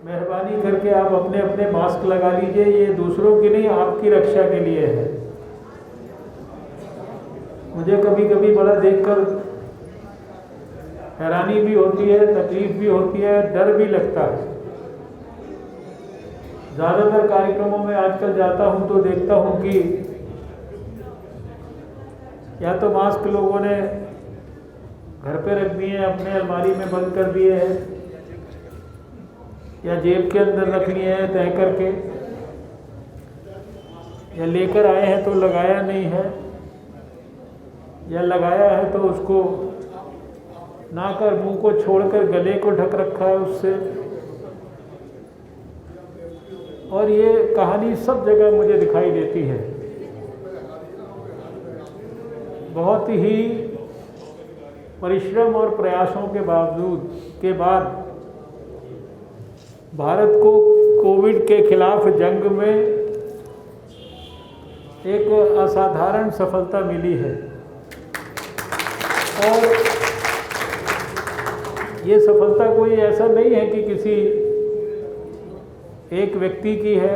मेहरबानी करके आप अपने अपने मास्क लगा लीजिए। ये दूसरों की नहीं, आपकी रक्षा के लिए है। मुझे कभी कभी बड़ा देखकर हैरानी भी होती है, तकलीफ भी होती है, डर भी लगता है। ज़्यादातर कार्यक्रमों में आजकल जाता हूँ तो देखता हूँ कि या तो मास्क लोगों ने घर पे रख दिए हैं, अपने अलमारी में बंद कर दिए हैं, या जेब के अंदर रख लिए हैं तय करके, या लेकर आए हैं तो लगाया नहीं है, या लगाया है तो उसको नाक और मुंह को छोड़कर गले को ढक रखा है उससे। और ये कहानी सब जगह मुझे दिखाई देती है। बहुत ही परिश्रम और प्रयासों के बाद भारत को कोविड के खिलाफ जंग में एक असाधारण सफलता मिली है। और ये सफलता कोई ऐसा नहीं है कि किसी एक व्यक्ति की है।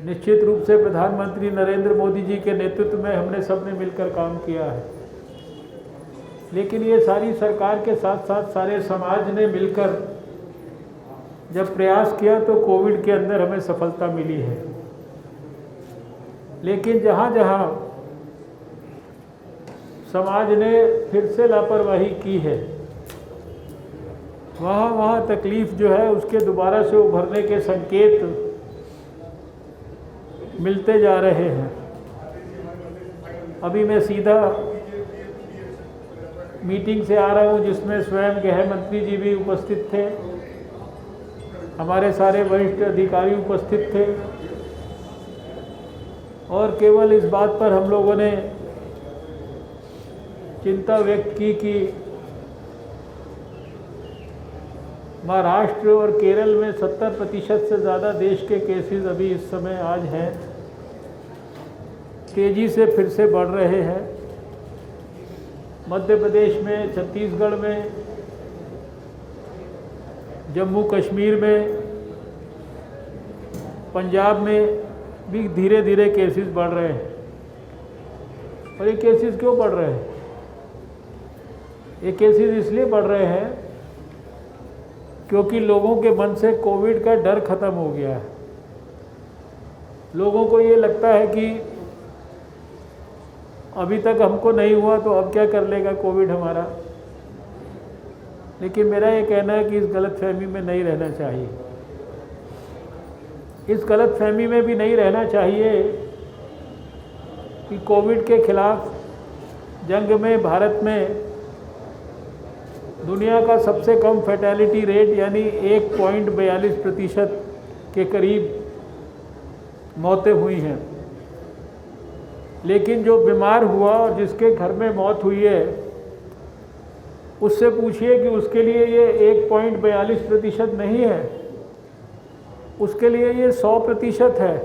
निश्चित रूप से प्रधानमंत्री नरेंद्र मोदी जी के नेतृत्व में हमने सबने मिलकर काम किया है, लेकिन ये सारी सरकार के साथ साथ सारे समाज ने मिलकर जब प्रयास किया तो कोविड के अंदर हमें सफलता मिली है। लेकिन जहाँ जहाँ समाज ने फिर से लापरवाही की है, वहाँ वहाँ तकलीफ़ जो है उसके दोबारा से उभरने के संकेत मिलते जा रहे हैं। अभी मैं सीधा मीटिंग से आ रहा हूँ जिसमें स्वयं गृह मंत्री जी भी उपस्थित थे, हमारे सारे वरिष्ठ अधिकारी उपस्थित थे, और केवल इस बात पर हम लोगों ने चिंता व्यक्त की कि महाराष्ट्र और केरल में 70% से ज़्यादा देश के केसेस अभी इस समय आज हैं, तेज़ी से फिर से बढ़ रहे हैं। मध्य प्रदेश में, छत्तीसगढ़ में, जम्मू कश्मीर में, पंजाब में भी धीरे धीरे केसेस बढ़ रहे हैं। और ये केसेस क्यों बढ़ रहे हैं? ये केसेस इसलिए बढ़ रहे हैं क्योंकि लोगों के मन से कोविड का डर खत्म हो गया है। लोगों को ये लगता है कि अभी तक हमको नहीं हुआ तो अब क्या कर लेगा कोविड हमारा। लेकिन मेरा ये कहना है कि इस गलतफहमी में नहीं रहना चाहिए। इस गलतफहमी में भी नहीं रहना चाहिए कि कोविड के खिलाफ जंग में भारत में दुनिया का सबसे कम फैटेलिटी रेट यानी 1.42% के करीब मौतें हुई हैं। लेकिन जो बीमार हुआ और जिसके घर में मौत हुई है उससे पूछिए कि उसके लिए ये 1.42% नहीं है, उसके लिए ये 100% है।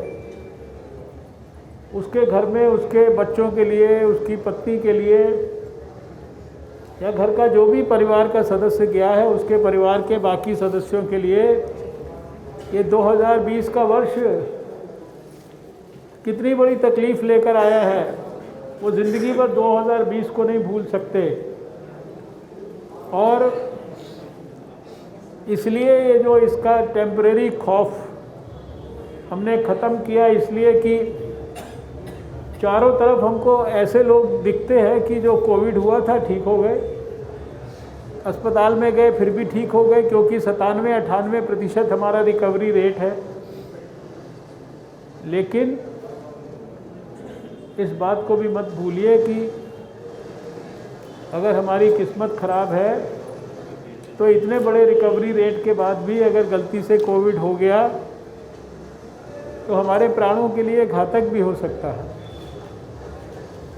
उसके घर में उसके बच्चों के लिए, उसकी पत्नी के लिए या घर का जो भी परिवार का सदस्य गया है उसके परिवार के बाकी सदस्यों के लिए ये 2020 का वर्ष कितनी बड़ी तकलीफ़ लेकर आया है, वो ज़िंदगी भर 2020 को नहीं भूल सकते। और इसलिए ये जो इसका टेम्परेरी खौफ हमने ख़त्म किया, इसलिए कि चारों तरफ हमको ऐसे लोग दिखते हैं कि जो कोविड हुआ था ठीक हो गए, अस्पताल में गए फिर भी ठीक हो गए, क्योंकि 97-98% हमारा रिकवरी रेट है। लेकिन इस बात को भी मत भूलिए कि अगर हमारी किस्मत ख़राब है तो इतने बड़े रिकवरी रेट के बाद भी अगर गलती से कोविड हो गया तो हमारे प्राणों के लिए घातक भी हो सकता है।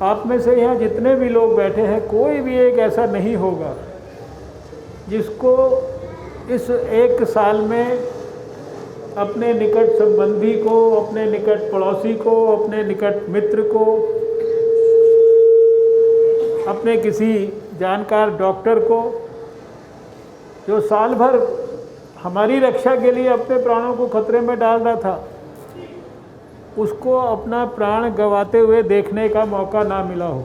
आप में से यहाँ जितने भी लोग बैठे हैं, कोई भी एक ऐसा नहीं होगा जिसको इस एक साल में अपने निकट संबंधी को, अपने निकट पड़ोसी को, अपने निकट मित्र को, अपने किसी जानकार डॉक्टर को, जो साल भर हमारी रक्षा के लिए अपने प्राणों को खतरे में डाल रहा था, उसको अपना प्राण गंवाते हुए देखने का मौका ना मिला हो।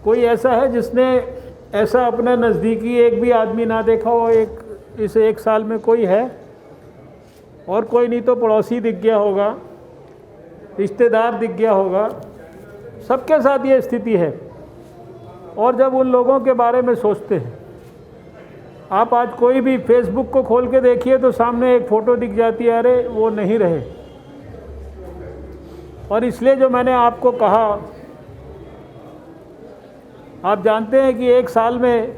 कोई ऐसा है जिसने ऐसा अपना नज़दीकी एक भी आदमी ना देखा हो इस एक साल में? कोई है? और कोई नहीं तो पड़ोसी दिख गया होगा, रिश्तेदार दिख गया होगा, सबके साथ ये स्थिति है। और जब उन लोगों के बारे में सोचते हैं, आप आज कोई भी फेसबुक को खोल के देखिए तो सामने एक फ़ोटो दिख जाती है, अरे वो नहीं रहे। और इसलिए जो मैंने आपको कहा, आप जानते हैं कि एक साल में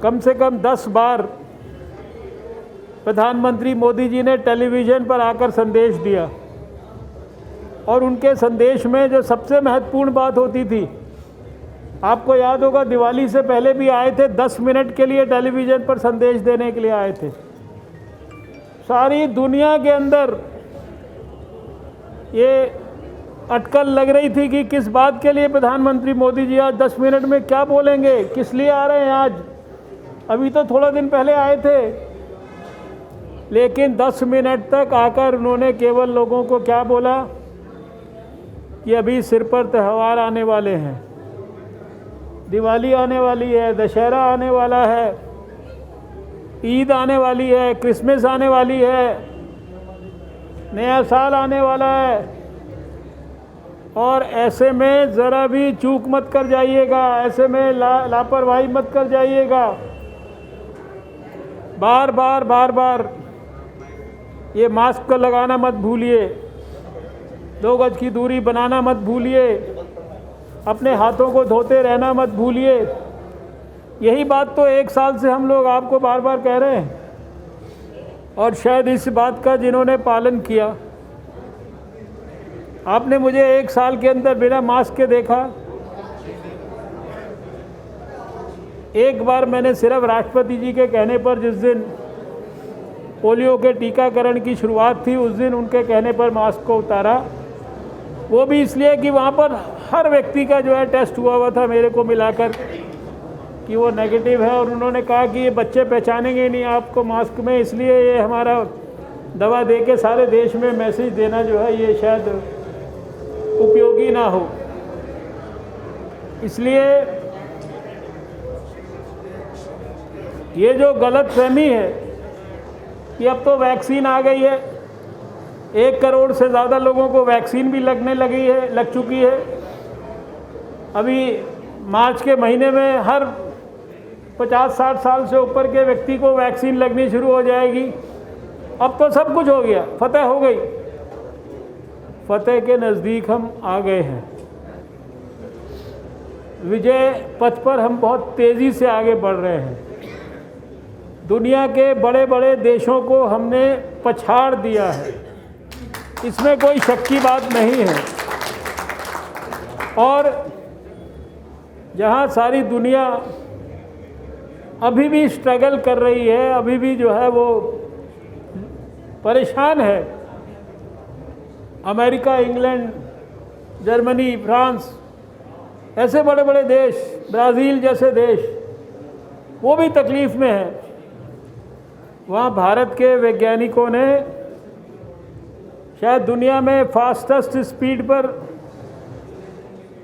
कम से कम 10 बार प्रधानमंत्री मोदी जी ने टेलीविज़न पर आकर संदेश दिया, और उनके संदेश में जो सबसे महत्वपूर्ण बात होती थी, आपको याद होगा दिवाली से पहले भी आए थे, 10 मिनट के लिए टेलीविज़न पर संदेश देने के लिए आए थे। सारी दुनिया के अंदर ये अटकल लग रही थी कि किस बात के लिए प्रधानमंत्री मोदी जी आज 10 मिनट में क्या बोलेंगे, किस लिए आ रहे हैं आज। अभी तो थोड़ा दिन पहले आए थे, लेकिन 10 मिनट तक आकर उन्होंने केवल लोगों को क्या बोला कि अभी सिर पर त्यौहार आने वाले हैं, दिवाली आने वाली है, दशहरा आने वाला है, ईद आने वाली है, क्रिसमस आने वाली है, नया साल आने वाला है, और ऐसे में ज़रा भी चूक मत कर जाइएगा, ऐसे में लापरवाही मत कर जाइएगा। बार बार ये मास्क को लगाना मत भूलिए, 2 गज की दूरी बनाना मत भूलिए, अपने हाथों को धोते रहना मत भूलिए। यही बात तो 1 साल से हम लोग आपको बार बार कह रहे हैं, और शायद इस बात का जिन्होंने पालन किया, आपने मुझे 1 साल के अंदर बिना मास्क के देखा। एक बार मैंने सिर्फ राष्ट्रपति जी के कहने पर, जिस दिन पोलियो के टीकाकरण की शुरुआत थी, उस दिन उनके कहने पर मास्क को उतारा। वो भी इसलिए कि वहाँ पर हर व्यक्ति का जो है टेस्ट हुआ था मेरे को मिलाकर कि वो नेगेटिव है, और उन्होंने कहा कि ये बच्चे पहचानेंगे नहीं आपको मास्क में, इसलिए ये हमारा दवा दे के सारे देश में मैसेज देना जो है ये शायद उपयोगी ना हो। इसलिए ये जो गलतफहमी है कि अब तो वैक्सीन आ गई है, 1 करोड़ से ज़्यादा लोगों को वैक्सीन भी लग चुकी है। अभी मार्च के महीने में हर 50-60 साल से ऊपर के व्यक्ति को वैक्सीन लगनी शुरू हो जाएगी। अब तो सब कुछ हो गया, फतह हो गई। फतह के नज़दीक हम आ गए हैं, विजय पथ पर हम बहुत तेज़ी से आगे बढ़ रहे हैं। दुनिया के बड़े बड़े देशों को हमने पछाड़ दिया है, इसमें कोई शक की बात नहीं है। और जहाँ सारी दुनिया अभी भी स्ट्रगल कर रही है, अभी भी जो है वो परेशान है, अमेरिका, इंग्लैंड, जर्मनी, फ्रांस, ऐसे बड़े बड़े देश, ब्राज़ील जैसे देश, वो भी तकलीफ़ में हैं। वहाँ भारत के वैज्ञानिकों ने शायद दुनिया में फास्टेस्ट स्पीड पर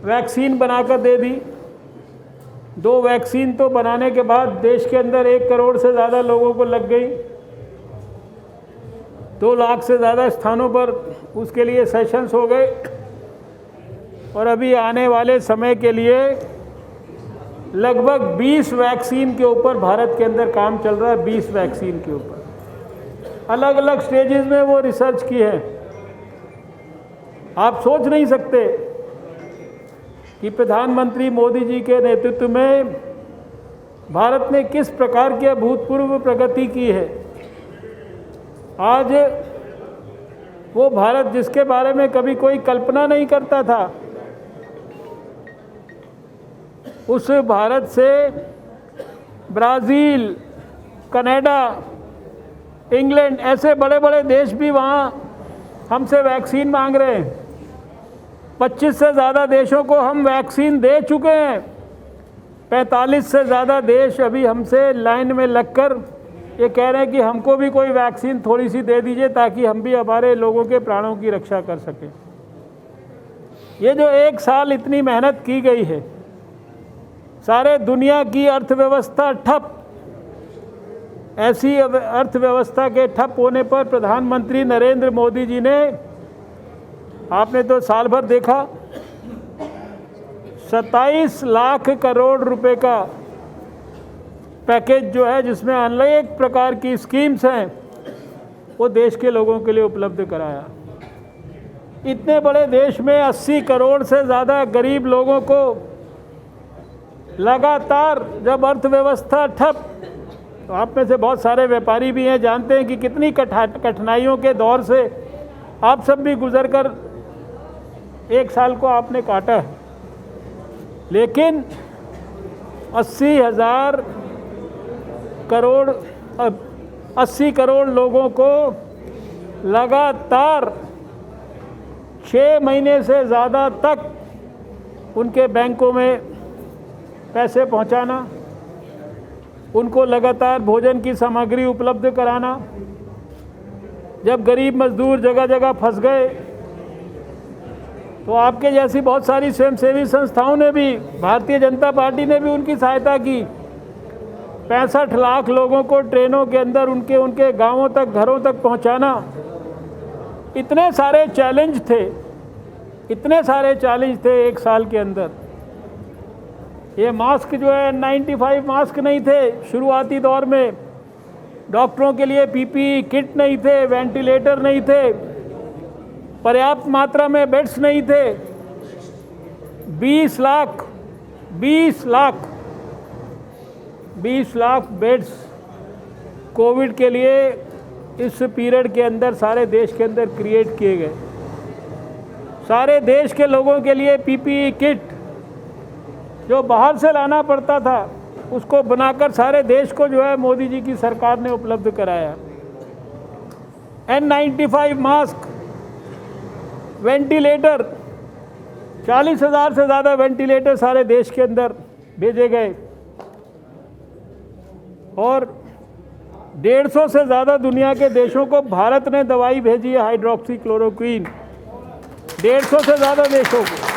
वैक्सीन बनाकर दे दी। 2 वैक्सीन तो बनाने के बाद देश के अंदर 1 करोड़ से ज़्यादा लोगों को लग गई। 2 लाख से ज़्यादा स्थानों पर उसके लिए सेशंस हो गए और अभी आने वाले समय के लिए लगभग 20 वैक्सीन के ऊपर भारत के अंदर काम चल रहा है। 20 वैक्सीन के ऊपर अलग अलग स्टेजेस में वो रिसर्च की है। आप सोच नहीं सकते कि प्रधानमंत्री मोदी जी के नेतृत्व में भारत ने किस प्रकार की अभूतपूर्व प्रगति की है। आज वो भारत जिसके बारे में कभी कोई कल्पना नहीं करता था, उस भारत से ब्राज़ील, कनाडा, इंग्लैंड ऐसे बड़े बड़े देश भी वहाँ हमसे वैक्सीन मांग रहे हैं। 25 से ज़्यादा देशों को हम वैक्सीन दे चुके हैं। 45 से ज़्यादा देश अभी हमसे लाइन में लगकर ये कह रहे हैं कि हमको भी कोई वैक्सीन थोड़ी सी दे दीजिए ताकि हम भी हमारे लोगों के प्राणों की रक्षा कर सकें। ये जो 1 साल इतनी मेहनत की गई है, सारे दुनिया की अर्थव्यवस्था ठप, ऐसी अर्थव्यवस्था के ठप होने पर प्रधानमंत्री नरेंद्र मोदी जी ने, आपने तो साल भर देखा, 27 लाख करोड़ रुपए का पैकेज जो है, जिसमें अनेक प्रकार की स्कीम्स हैं, वो देश के लोगों के लिए उपलब्ध कराया। इतने बड़े देश में 80 करोड़ से ज़्यादा गरीब लोगों को लगातार, जब अर्थव्यवस्था ठप, तो आप में से बहुत सारे व्यापारी भी हैं, जानते हैं कि कितनी कठिनाइयों के दौर से आप सब भी गुजर कर 1 साल को आपने काटा है। लेकिन 80 करोड़ लोगों को लगातार 6 महीने से ज़्यादा तक उनके बैंकों में पैसे पहुंचाना, उनको लगातार भोजन की सामग्री उपलब्ध कराना। जब गरीब मजदूर जगह जगह फंस गए तो आपके जैसी बहुत सारी स्वयंसेवी संस्थाओं ने भी, भारतीय जनता पार्टी ने भी उनकी सहायता की। 65 लाख लोगों को ट्रेनों के अंदर उनके गांवों तक, घरों तक पहुंचाना। इतने सारे चैलेंज थे 1 साल के अंदर। ये मास्क जो है, N95 मास्क नहीं थे शुरुआती दौर में, डॉक्टरों के लिए PPE किट नहीं थे, वेंटिलेटर नहीं थे, पर्याप्त मात्रा में बेड्स नहीं थे। 20 लाख बेड्स कोविड के लिए इस पीरियड के अंदर सारे देश के अंदर क्रिएट किए गए। सारे देश के लोगों के लिए PPE किट जो बाहर से लाना पड़ता था, उसको बनाकर सारे देश को जो है मोदी जी की सरकार ने उपलब्ध कराया। N95 मास्क, वेंटिलेटर, 40,000 से ज़्यादा वेंटिलेटर सारे देश के अंदर भेजे गए और 150 से ज़्यादा दुनिया के देशों को भारत ने दवाई भेजी है, हाइड्रोक्सी क्लोरोक्वीन, 150 से ज़्यादा देशों को।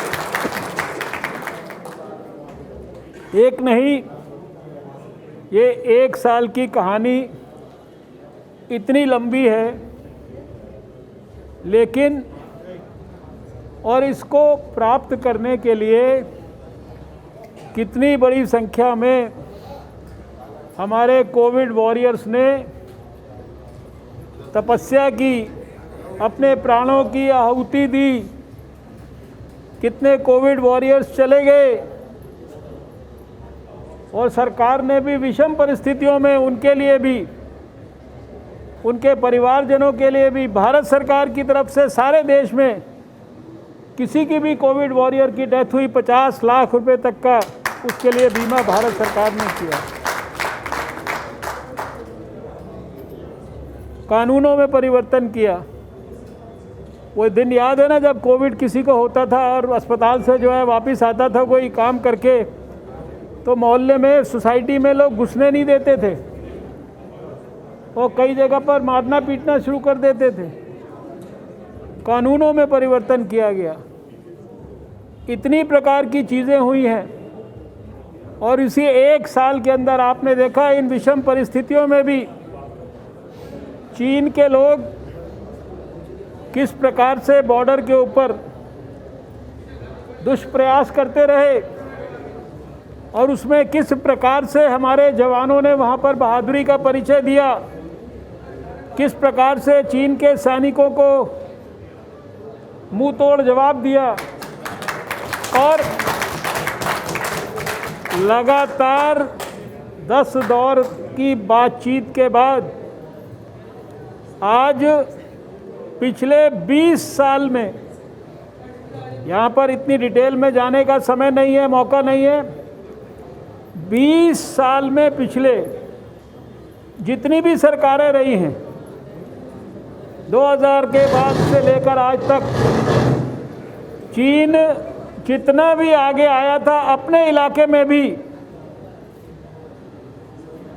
एक नहीं, ये 1 साल की कहानी इतनी लंबी है, लेकिन और इसको प्राप्त करने के लिए कितनी बड़ी संख्या में हमारे कोविड वॉरियर्स ने तपस्या की, अपने प्राणों की आहुति दी। कितने कोविड वॉरियर्स चले गए और सरकार ने भी विषम परिस्थितियों में उनके लिए भी, उनके परिवारजनों के लिए भी, भारत सरकार की तरफ से सारे देश में किसी की भी कोविड वॉरियर की डेथ हुई, 50 लाख रुपए तक का उसके लिए बीमा भारत सरकार ने किया। कानूनों में परिवर्तन किया। वो दिन याद है ना, जब कोविड किसी को होता था और अस्पताल से जो है वापस आता था कोई काम करके, तो मोहल्ले में, सोसाइटी में लोग घुसने नहीं देते थे और कई जगह पर मारना पीटना शुरू कर देते थे। कानूनों में परिवर्तन किया गया। इतनी प्रकार की चीज़ें हुई हैं और इसी 1 साल के अंदर आपने देखा इन विषम परिस्थितियों में भी चीन के लोग किस प्रकार से बॉर्डर के ऊपर दुष्प्रयास करते रहे और उसमें किस प्रकार से हमारे जवानों ने वहाँ पर बहादुरी का परिचय दिया, किस प्रकार से चीन के सैनिकों को मुंह तोड़ जवाब दिया और लगातार 10 दौर की बातचीत के बाद आज पिछले 20 साल में, यहाँ पर इतनी डिटेल में जाने का समय नहीं है, मौका नहीं है, 20 साल में पिछले जितनी भी सरकारें रही हैं 2000 के बाद से लेकर आज तक, चीन जितना भी आगे आया था अपने इलाके में भी,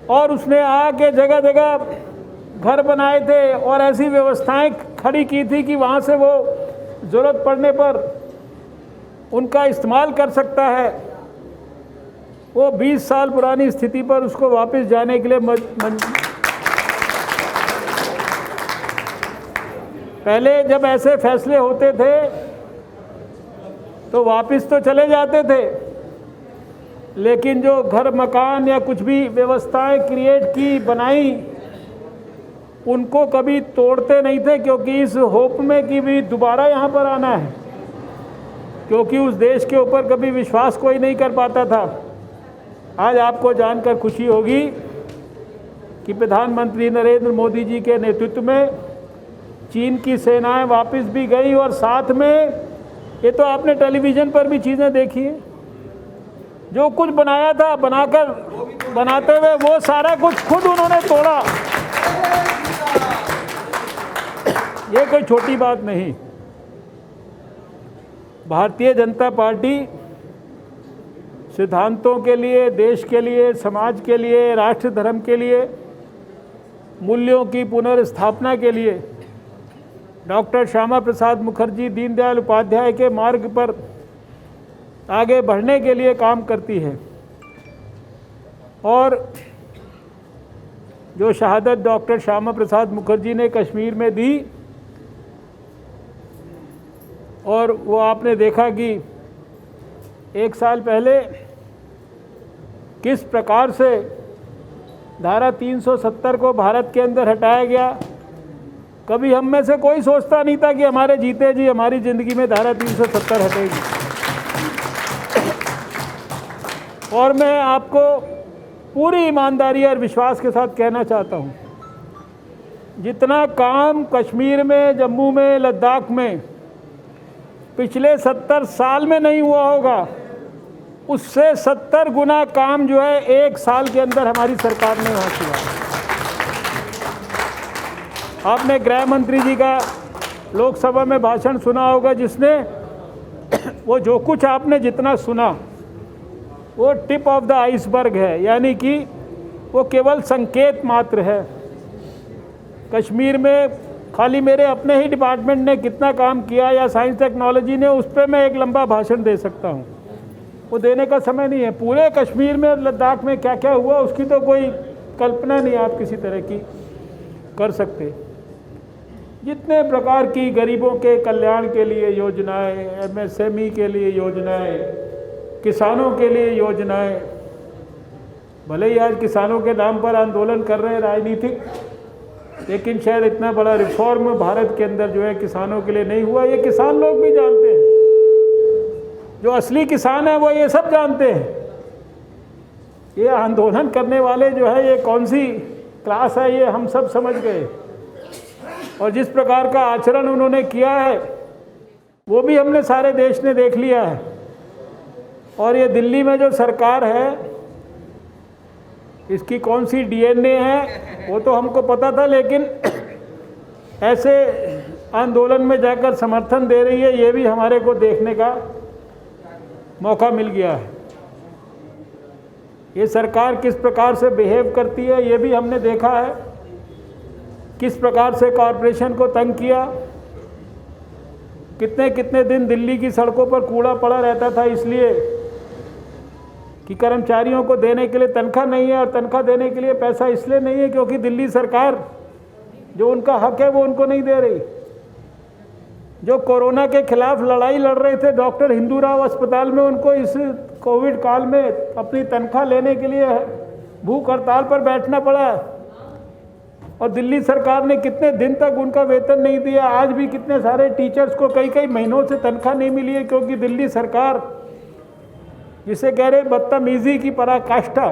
और उसने आके जगह जगह घर बनाए थे और ऐसी व्यवस्थाएं खड़ी की थी कि वहाँ से वो ज़रूरत पड़ने पर उनका इस्तेमाल कर सकता है। वो 20 साल पुरानी स्थिति पर उसको वापस जाने के लिए पहले जब ऐसे फैसले होते थे तो वापस तो चले जाते थे, लेकिन जो घर मकान या कुछ भी व्यवस्थाएं क्रिएट की बनाई उनको कभी तोड़ते नहीं थे, क्योंकि इस होप में कि भी दोबारा यहाँ पर आना है, क्योंकि उस देश के ऊपर कभी विश्वास कोई नहीं कर पाता था। आज आपको जानकर खुशी होगी कि प्रधानमंत्री नरेंद्र मोदी जी के नेतृत्व में चीन की सेनाएं वापस भी गई और साथ में, ये तो आपने टेलीविज़न पर भी चीज़ें देखी हैं, जो कुछ बनाया था बनाते हुए वो सारा कुछ खुद उन्होंने तोड़ा। ये कोई छोटी बात नहीं। भारतीय जनता पार्टी सिद्धांतों के लिए, देश के लिए, समाज के लिए, राष्ट्र धर्म के लिए, मूल्यों की पुनर्स्थापना के लिए डॉक्टर श्यामा प्रसाद मुखर्जी, दीनदयाल उपाध्याय के मार्ग पर आगे बढ़ने के लिए काम करती है। और जो शहादत डॉक्टर श्यामा प्रसाद मुखर्जी ने कश्मीर में दी, और वो आपने देखा कि 1 साल पहले किस प्रकार से धारा 370 को भारत के अंदर हटाया गया। कभी हम में से कोई सोचता नहीं था कि हमारे जीते जी हमारी ज़िंदगी में धारा 370 हटेगी। और मैं आपको पूरी ईमानदारी और विश्वास के साथ कहना चाहता हूँ, जितना काम कश्मीर में, जम्मू में, लद्दाख में पिछले 70 साल में नहीं हुआ होगा, उससे 70 गुना काम जो है 1 साल के अंदर हमारी सरकार ने वहाँ किया। आपने गृह मंत्री जी का लोकसभा में भाषण सुना होगा, जिसने वो जो कुछ आपने जितना सुना वो टिप ऑफ द आइसबर्ग है, यानी कि वो केवल संकेत मात्र है। कश्मीर में खाली मेरे अपने ही डिपार्टमेंट ने कितना काम किया या साइंस टेक्नोलॉजी ने, उस पर मैं एक लंबा भाषण दे सकता हूँ, वो देने का समय नहीं है। पूरे कश्मीर में, लद्दाख में क्या क्या हुआ उसकी तो कोई कल्पना नहीं आप किसी तरह की कर सकते। जितने प्रकार की गरीबों के कल्याण के लिए योजनाएं, एमएसएमई के लिए योजनाएं, किसानों के लिए योजनाएं, भले ही आज किसानों के नाम पर आंदोलन कर रहे हैं राजनीतिक, लेकिन शायद इतना बड़ा रिफॉर्म भारत के अंदर जो है किसानों के लिए नहीं हुआ। ये किसान लोग भी जानते हैं, जो असली किसान है वो ये सब जानते हैं। ये आंदोलन करने वाले जो है ये कौन सी क्लास है ये हम सब समझ गए, और जिस प्रकार का आचरण उन्होंने किया है वो भी हमने सारे देश ने देख लिया है। और ये दिल्ली में जो सरकार है इसकी कौन सी डीएनए है वो तो हमको पता था, लेकिन ऐसे आंदोलन में जाकर समर्थन दे रही है, ये भी हमारे को देखने का मौका मिल गया है। ये सरकार किस प्रकार से बिहेव करती है ये भी हमने देखा है, किस प्रकार से कॉरपोरेशन को तंग किया, कितने कितने दिन दिल्ली की सड़कों पर कूड़ा पड़ा रहता था इसलिए कि कर्मचारियों को देने के लिए तनख्वाह नहीं है, और तनख्वाह देने के लिए पैसा इसलिए नहीं है क्योंकि दिल्ली सरकार जो उनका हक है वो उनको नहीं दे रही। जो कोरोना के खिलाफ लड़ाई लड़ रहे थे डॉक्टर हिंदूराव अस्पताल में, उनको इस कोविड काल में अपनी तनख्वाह लेने के लिए भूख हड़ताल पर बैठना पड़ा, और दिल्ली सरकार ने कितने दिन तक उनका वेतन नहीं दिया। आज भी कितने सारे टीचर्स को कई कई महीनों से तनख्वाह नहीं मिली है क्योंकि दिल्ली सरकार, जिसे कह रहे बदतमीजी की पराकाष्ठा,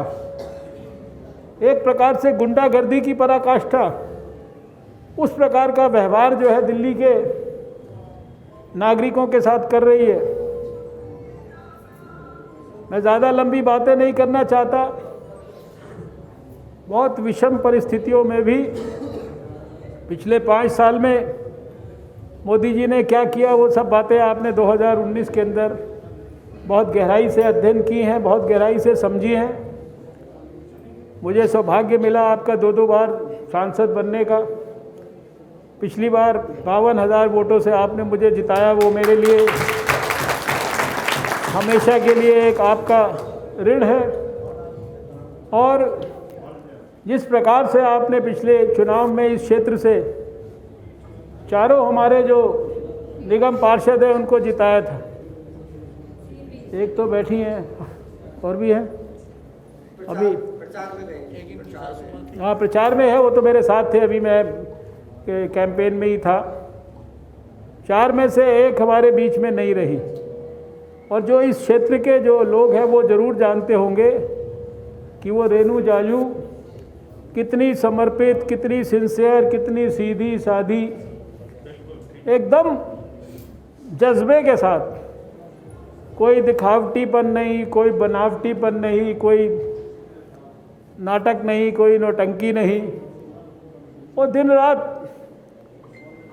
एक प्रकार से गुंडागर्दी की पराकाष्ठा, उस प्रकार का व्यवहार जो है दिल्ली के नागरिकों के साथ कर रही है। मैं ज़्यादा लंबी बातें नहीं करना चाहता। बहुत विषम परिस्थितियों में भी पिछले 5 साल में मोदी जी ने क्या किया, वो सब बातें आपने 2019 के अंदर बहुत गहराई से अध्ययन की हैं, बहुत गहराई से समझी हैं। मुझे सौभाग्य मिला आपका 2 बार सांसद बनने का। पिछली बार 52,000 वोटों से आपने मुझे जिताया, वो मेरे लिए हमेशा के लिए एक आपका ऋण है। और जिस प्रकार से आपने पिछले चुनाव में इस क्षेत्र से चारों हमारे जो निगम पार्षद हैं उनको जिताया था, एक तो बैठी हैं और भी हैं अभी, हाँ प्रचार में है, वो तो मेरे साथ थे, अभी मैं कैंपेन में ही था। 4 में से एक हमारे बीच में नहीं रही। और जो इस क्षेत्र के जो लोग हैं वो ज़रूर जानते होंगे कि वो रेणु जाजू कितनी समर्पित, कितनी सिंसियर, कितनी सीधी सादी, एकदम जज्बे के साथ, कोई दिखावटीपन नहीं, कोई बनावटीपन नहीं, कोई नाटक नहीं, कोई नौटंकी नहीं। वो दिन रात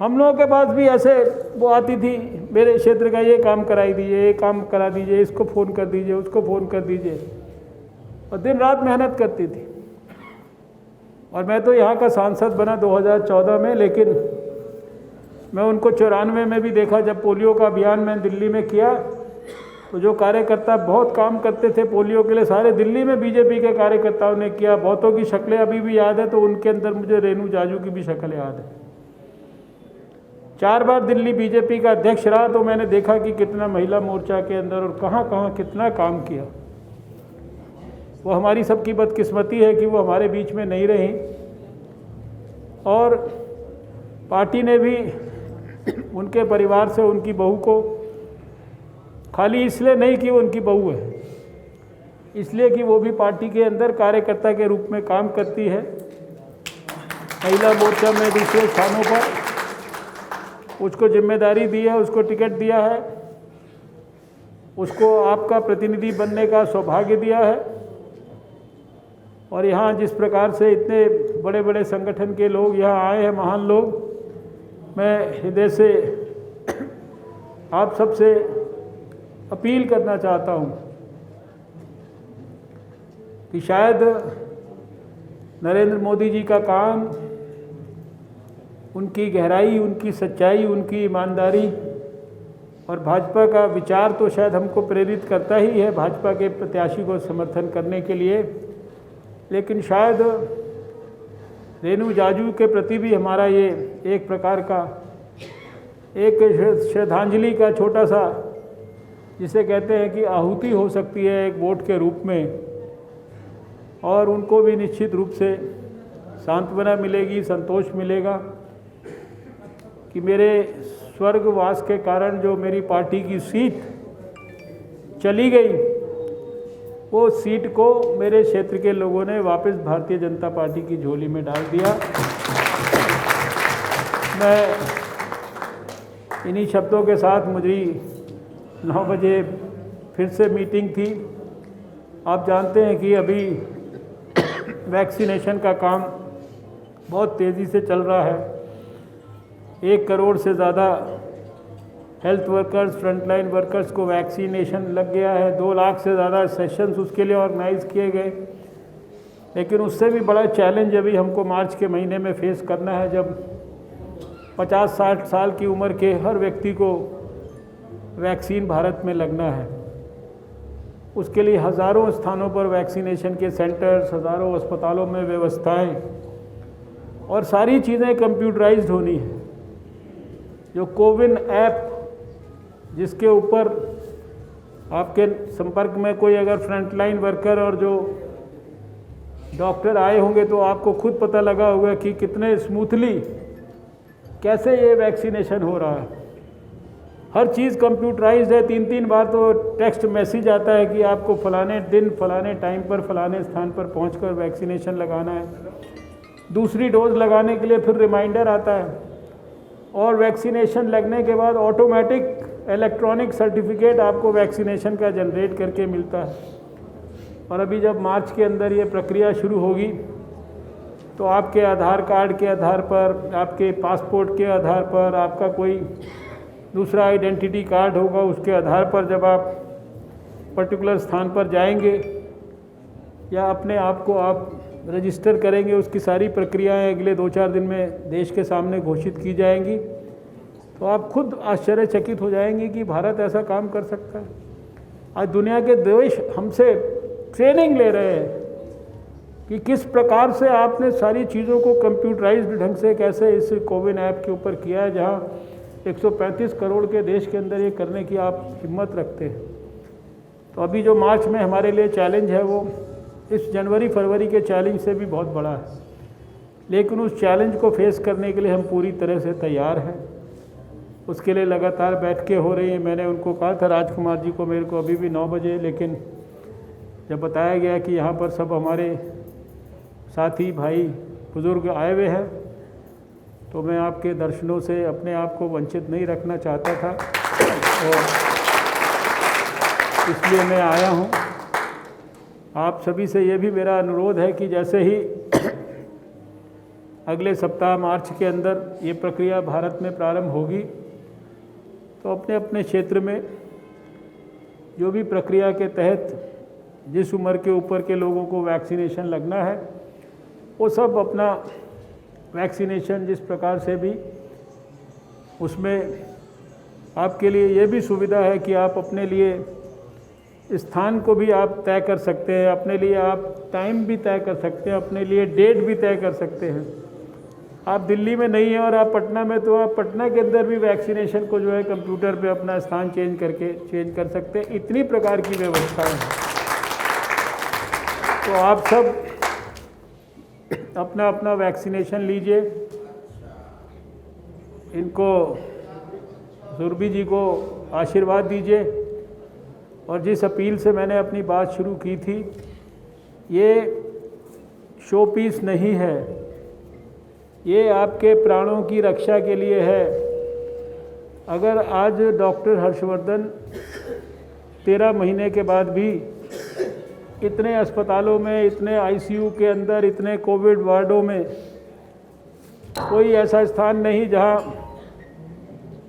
हम लोगों के पास भी ऐसे वो आती थी, मेरे क्षेत्र का ये काम कराई दीजिए, ये काम करा दीजिए, इसको फ़ोन कर दीजिए, उसको फ़ोन कर दीजिए, और दिन रात मेहनत करती थी। और मैं तो यहाँ का सांसद बना 2014 में, लेकिन मैं उनको 94 में भी देखा जब पोलियो का अभियान मैंने दिल्ली में किया, तो जो कार्यकर्ता बहुत काम करते थे पोलियो के लिए, सारे दिल्ली में बीजेपी के कार्यकर्ताओं ने किया। बहुतों की शक्लें अभी भी याद है, तो उनके अंदर मुझे रेणु जाजू की भी शक्ल याद है। 4 बार दिल्ली बीजेपी का अध्यक्ष रहा, तो मैंने देखा कि कितना महिला मोर्चा के अंदर और कहाँ कहाँ कितना काम किया। वो हमारी सबकी बदकिस्मती है कि वो हमारे बीच में नहीं रही, और पार्टी ने भी उनके परिवार से उनकी बहू को, खाली इसलिए नहीं कि वो उनकी बहू है, इसलिए कि वो भी पार्टी के अंदर कार्यकर्ता के रूप में काम करती है। महिला मोर्चा में दूसरे स्थानों पर उसको जिम्मेदारी दी है, उसको टिकट दिया है, उसको आपका प्रतिनिधि बनने का सौभाग्य दिया है। और यहाँ जिस प्रकार से इतने बड़े बड़े संगठन के लोग यहाँ आए हैं, महान लोग, मैं हृदय से आप सबसे अपील करना चाहता हूँ कि शायद नरेंद्र मोदी जी का काम, उनकी गहराई, उनकी सच्चाई, उनकी ईमानदारी और भाजपा का विचार तो शायद हमको प्रेरित करता ही है भाजपा के प्रत्याशी को समर्थन करने के लिए, लेकिन शायद रेणु जाजू के प्रति भी हमारा ये एक प्रकार का एक श्रद्धांजलि का छोटा सा, जिसे कहते हैं कि आहुति हो सकती है एक वोट के रूप में, और उनको भी निश्चित रूप से सांत्वना मिलेगी, संतोष मिलेगा कि मेरे स्वर्गवास के कारण जो मेरी पार्टी की सीट चली गई, वो सीट को मेरे क्षेत्र के लोगों ने वापस भारतीय जनता पार्टी की झोली में डाल दिया। मैं इन्हीं शब्दों के साथ, मुझे 9 बजे फिर से मीटिंग थी। आप जानते हैं कि अभी वैक्सीनेशन का काम बहुत तेज़ी से चल रहा है। 1 करोड़ से ज़्यादा हेल्थ वर्कर्स, फ्रंटलाइन वर्कर्स को वैक्सीनेशन लग गया है। 2 लाख से ज़्यादा सेशंस उसके लिए ऑर्गेनाइज़ किए गए। लेकिन उससे भी बड़ा चैलेंज अभी हमको मार्च के महीने में फेस करना है, जब 50-60 साल की उम्र के हर व्यक्ति को वैक्सीन भारत में लगना है। उसके लिए हज़ारों स्थानों पर वैक्सीनेशन के सेंटर्स, हज़ारों अस्पतालों में व्यवस्थाएं और सारी चीज़ें कंप्यूटराइज्ड होनी है। जो कोविन ऐप, जिसके ऊपर आपके संपर्क में कोई अगर फ्रंटलाइन वर्कर और जो डॉक्टर आए होंगे तो आपको खुद पता लगा होगा कि कितने स्मूथली कैसे ये वैक्सीनेशन हो रहा है। हर चीज़ कंप्यूटराइज्ड है। 3-3 बार तो टेक्स्ट मैसेज आता है कि आपको फलाने दिन, फलाने टाइम पर, फलाने स्थान पर पहुंचकर वैक्सीनेशन लगाना है। दूसरी डोज लगाने के लिए फिर रिमाइंडर आता है और वैक्सीनेशन लगने के बाद ऑटोमेटिक इलेक्ट्रॉनिक सर्टिफिकेट आपको वैक्सीनेशन का जनरेट करके मिलता है। और अभी जब मार्च के अंदर ये प्रक्रिया शुरू होगी तो आपके आधार कार्ड के आधार पर, आपके पासपोर्ट के आधार पर, आपका कोई दूसरा आइडेंटिटी कार्ड होगा, उसके आधार पर जब आप पर्टिकुलर स्थान पर जाएंगे या अपने आप को आप रजिस्टर करेंगे, उसकी सारी प्रक्रियाएं अगले 2-4 दिन में देश के सामने घोषित की जाएंगी। तो आप खुद आश्चर्यचकित हो जाएंगे कि भारत ऐसा काम कर सकता है। आज दुनिया के देश हमसे ट्रेनिंग ले रहे हैं कि किस प्रकार से आपने सारी चीज़ों को कंप्यूटराइज्ड ढंग से कैसे इस कोविन ऐप के ऊपर किया है, जहां 135 करोड़ के देश के अंदर ये करने की आप हिम्मत रखते हैं। तो अभी जो मार्च में हमारे लिए चैलेंज है वो इस जनवरी-फरवरी के चैलेंज से भी बहुत बड़ा है। लेकिन उस चैलेंज को फेस करने के लिए हम पूरी तरह से तैयार हैं। उसके लिए लगातार बैठकें हो रही हैं। मैंने उनको कहा था, राजकुमार जी को, मेरे को अभी भी 9 बजे, लेकिन जब बताया गया कि यहाँ पर सब हमारे साथी भाई बुज़ुर्ग आए हुए हैं तो मैं आपके दर्शनों से अपने आप को वंचित नहीं रखना चाहता था और इसलिए मैं आया हूँ। आप सभी से ये भी मेरा अनुरोध है कि जैसे ही अगले सप्ताह मार्च के अंदर ये प्रक्रिया भारत में प्रारंभ होगी तो अपने अपने क्षेत्र में जो भी प्रक्रिया के तहत जिस उम्र के ऊपर के लोगों को वैक्सीनेशन लगना है वो सब अपना वैक्सीनेशन जिस प्रकार से भी, उसमें आपके लिए ये भी सुविधा है कि आप अपने लिए स्थान को भी आप तय कर सकते हैं, अपने लिए आप टाइम भी तय कर सकते हैं, अपने लिए डेट भी तय कर सकते हैं। आप दिल्ली में नहीं हैं और आप पटना में, तो आप पटना के अंदर भी वैक्सीनेशन को जो है कंप्यूटर पे अपना स्थान चेंज कर सकते हैं। इतनी प्रकार की व्यवस्थाएं हैं। तो आप सब अपना अपना वैक्सीनेशन लीजिए। इनको, सुरभि जी को आशीर्वाद दीजिए। और जिस अपील से मैंने अपनी बात शुरू की थी, ये शो पीस नहीं है, ये आपके प्राणों की रक्षा के लिए है। अगर आज डॉक्टर हर्षवर्धन 13 महीने के बाद भी इतने अस्पतालों में, इतने आईसीयू के अंदर, इतने कोविड वार्डों में कोई ऐसा स्थान नहीं जहां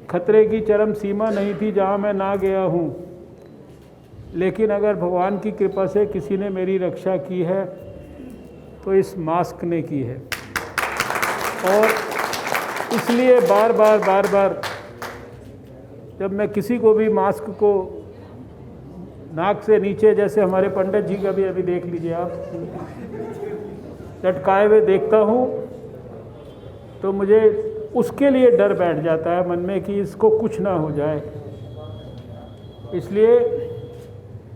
खतरे की चरम सीमा नहीं थी जहां मैं ना गया हूं। लेकिन अगर भगवान की कृपा से किसी ने मेरी रक्षा की है तो इस मास्क ने की है। और इसलिए बार बार जब मैं किसी को भी मास्क को नाक से नीचे, जैसे हमारे पंडित जी का भी अभी देख लीजिए आप, लटकाए हुए देखता हूँ तो मुझे उसके लिए डर बैठ जाता है मन में कि इसको कुछ ना हो जाए। इसलिए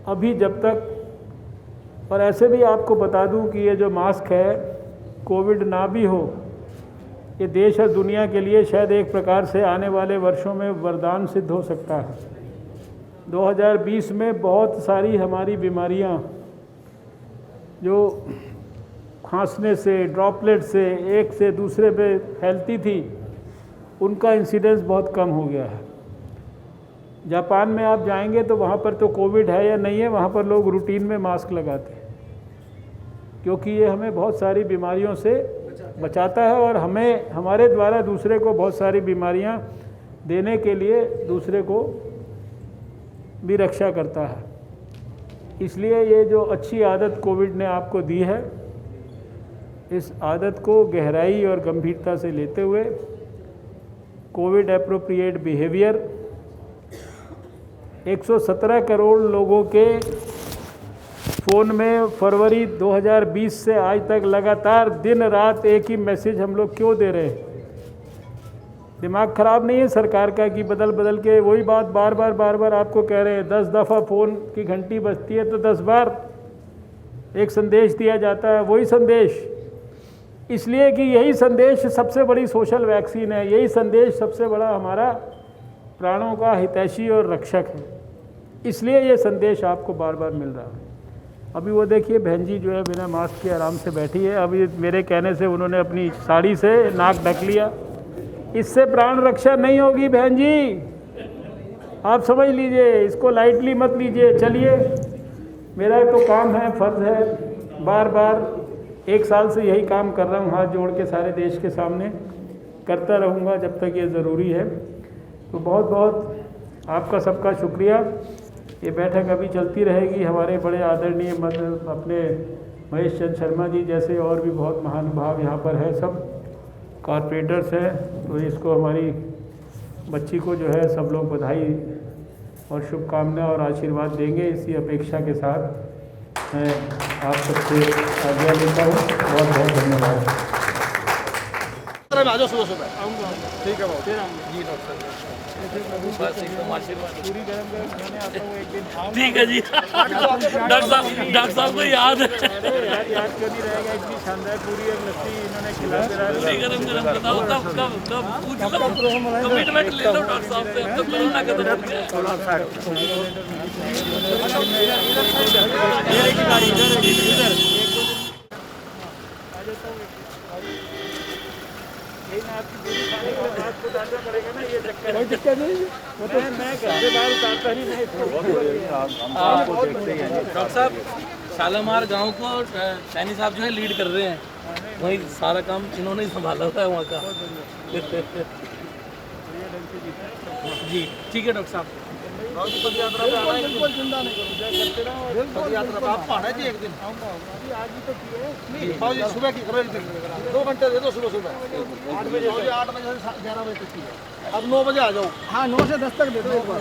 अभी जब तक, और ऐसे भी आपको बता दूं कि ये जो मास्क है, कोविड ना भी हो, ये देश और दुनिया के लिए शायद एक प्रकार से आने वाले वर्षों में वरदान सिद्ध हो सकता है। 2020 में बहुत सारी हमारी बीमारियां जो खांसने से, ड्रॉपलेट से, एक से दूसरे पे फैलती थी, उनका इंसिडेंस बहुत कम हो गया है। जापान में आप जाएंगे तो वहाँ पर तो कोविड है या नहीं है, वहाँ पर लोग रूटीन में मास्क लगाते हैं, क्योंकि ये हमें बहुत सारी बीमारियों से बचाता है और हमें हमारे द्वारा दूसरे को बहुत सारी बीमारियां देने के लिए दूसरे को भी रक्षा करता है। इसलिए ये जो अच्छी आदत कोविड ने आपको दी है, इस आदत को गहराई और गंभीरता से लेते हुए कोविड एप्रोप्रिएट बिहेवियर 117 करोड़ लोगों के फ़ोन में फरवरी 2020 से आज तक लगातार दिन रात एक ही मैसेज हम लोग क्यों दे रहे हैं? दिमाग ख़राब नहीं है सरकार का कि बदल बदल के वही बात बार बार आपको कह रहे हैं। 10 दफ़ा फ़ोन की घंटी बजती है तो 10 बार एक संदेश दिया जाता है, वही संदेश। इसलिए कि यही संदेश सबसे बड़ी सोशल वैक्सीन है, यही संदेश सबसे बड़ा हमारा प्राणों का हितैषी और रक्षक है। इसलिए ये संदेश आपको बार बार मिल रहा है। अभी वो देखिए बहन जी जो है बिना मास्क के आराम से बैठी है। अभी मेरे कहने से उन्होंने अपनी साड़ी से नाक ढक लिया। इससे प्राण रक्षा नहीं होगी बहन जी, आप समझ लीजिए, इसको लाइटली मत लीजिए। चलिए, मेरा तो काम है, फ़र्ज़ है, बार बार 1 साल से यही काम कर रहा हूँ, हाथ जोड़ के सारे देश के सामने करता रहूँगा जब तक ये ज़रूरी है। तो बहुत बहुत आपका सबका शुक्रिया। ये बैठक अभी चलती रहेगी। हमारे बड़े आदरणीय अपने महेश चंद्र शर्मा जी जैसे और भी बहुत महानुभाव यहाँ पर हैं, सब कॉरपोरेटर्स हैं। तो इसको हमारी बच्ची को जो है सब लोग बधाई और शुभकामनाएं और आशीर्वाद देंगे। इसी अपेक्षा के साथ मैं आप सबसे आज्ञा लेता हूँ। बहुत बहुत धन्यवाद। आ जाओ सुबह आऊँगा। ठीक है बाबू जी पूरी गरम खाने आता हूँ एक दिन। ठीक है जी। डॉक्टर साहब को याद है। याद क्यों नहीं रहेगा? इतनी शानदार पूरी और लस्सी इन्होंने खिला के गरम बताओ कब पूछ लो, कमिटमेंट ले लो डॉक्टर साहब से। अब तो कोरोना का कोई दिक्कत नहीं, वो तो मैं घर से बाहर उतारता नहीं, मैं इसको डॉक्टर साहब शालामार गांव को सैनी साहब जो है लीड कर रहे हैं, वही सारा काम इन्होंने ही संभाला हुआ है वहाँ का। जी ठीक है डॉक्टर साहब। पद यात्रा पे आना है, बिल्कुल चिंता नहीं करो। पद यात्रा पे आप आना है जी एक दिन। आज ही तो किए। हाँ जी, सुबह की करो एक दिन। 2 घंटे दे दो सुबह 8 बजे से 11 बजे तक की है। अब 9 बजे आ जाओ। हाँ 9 से 10 तक दे दो एक बार।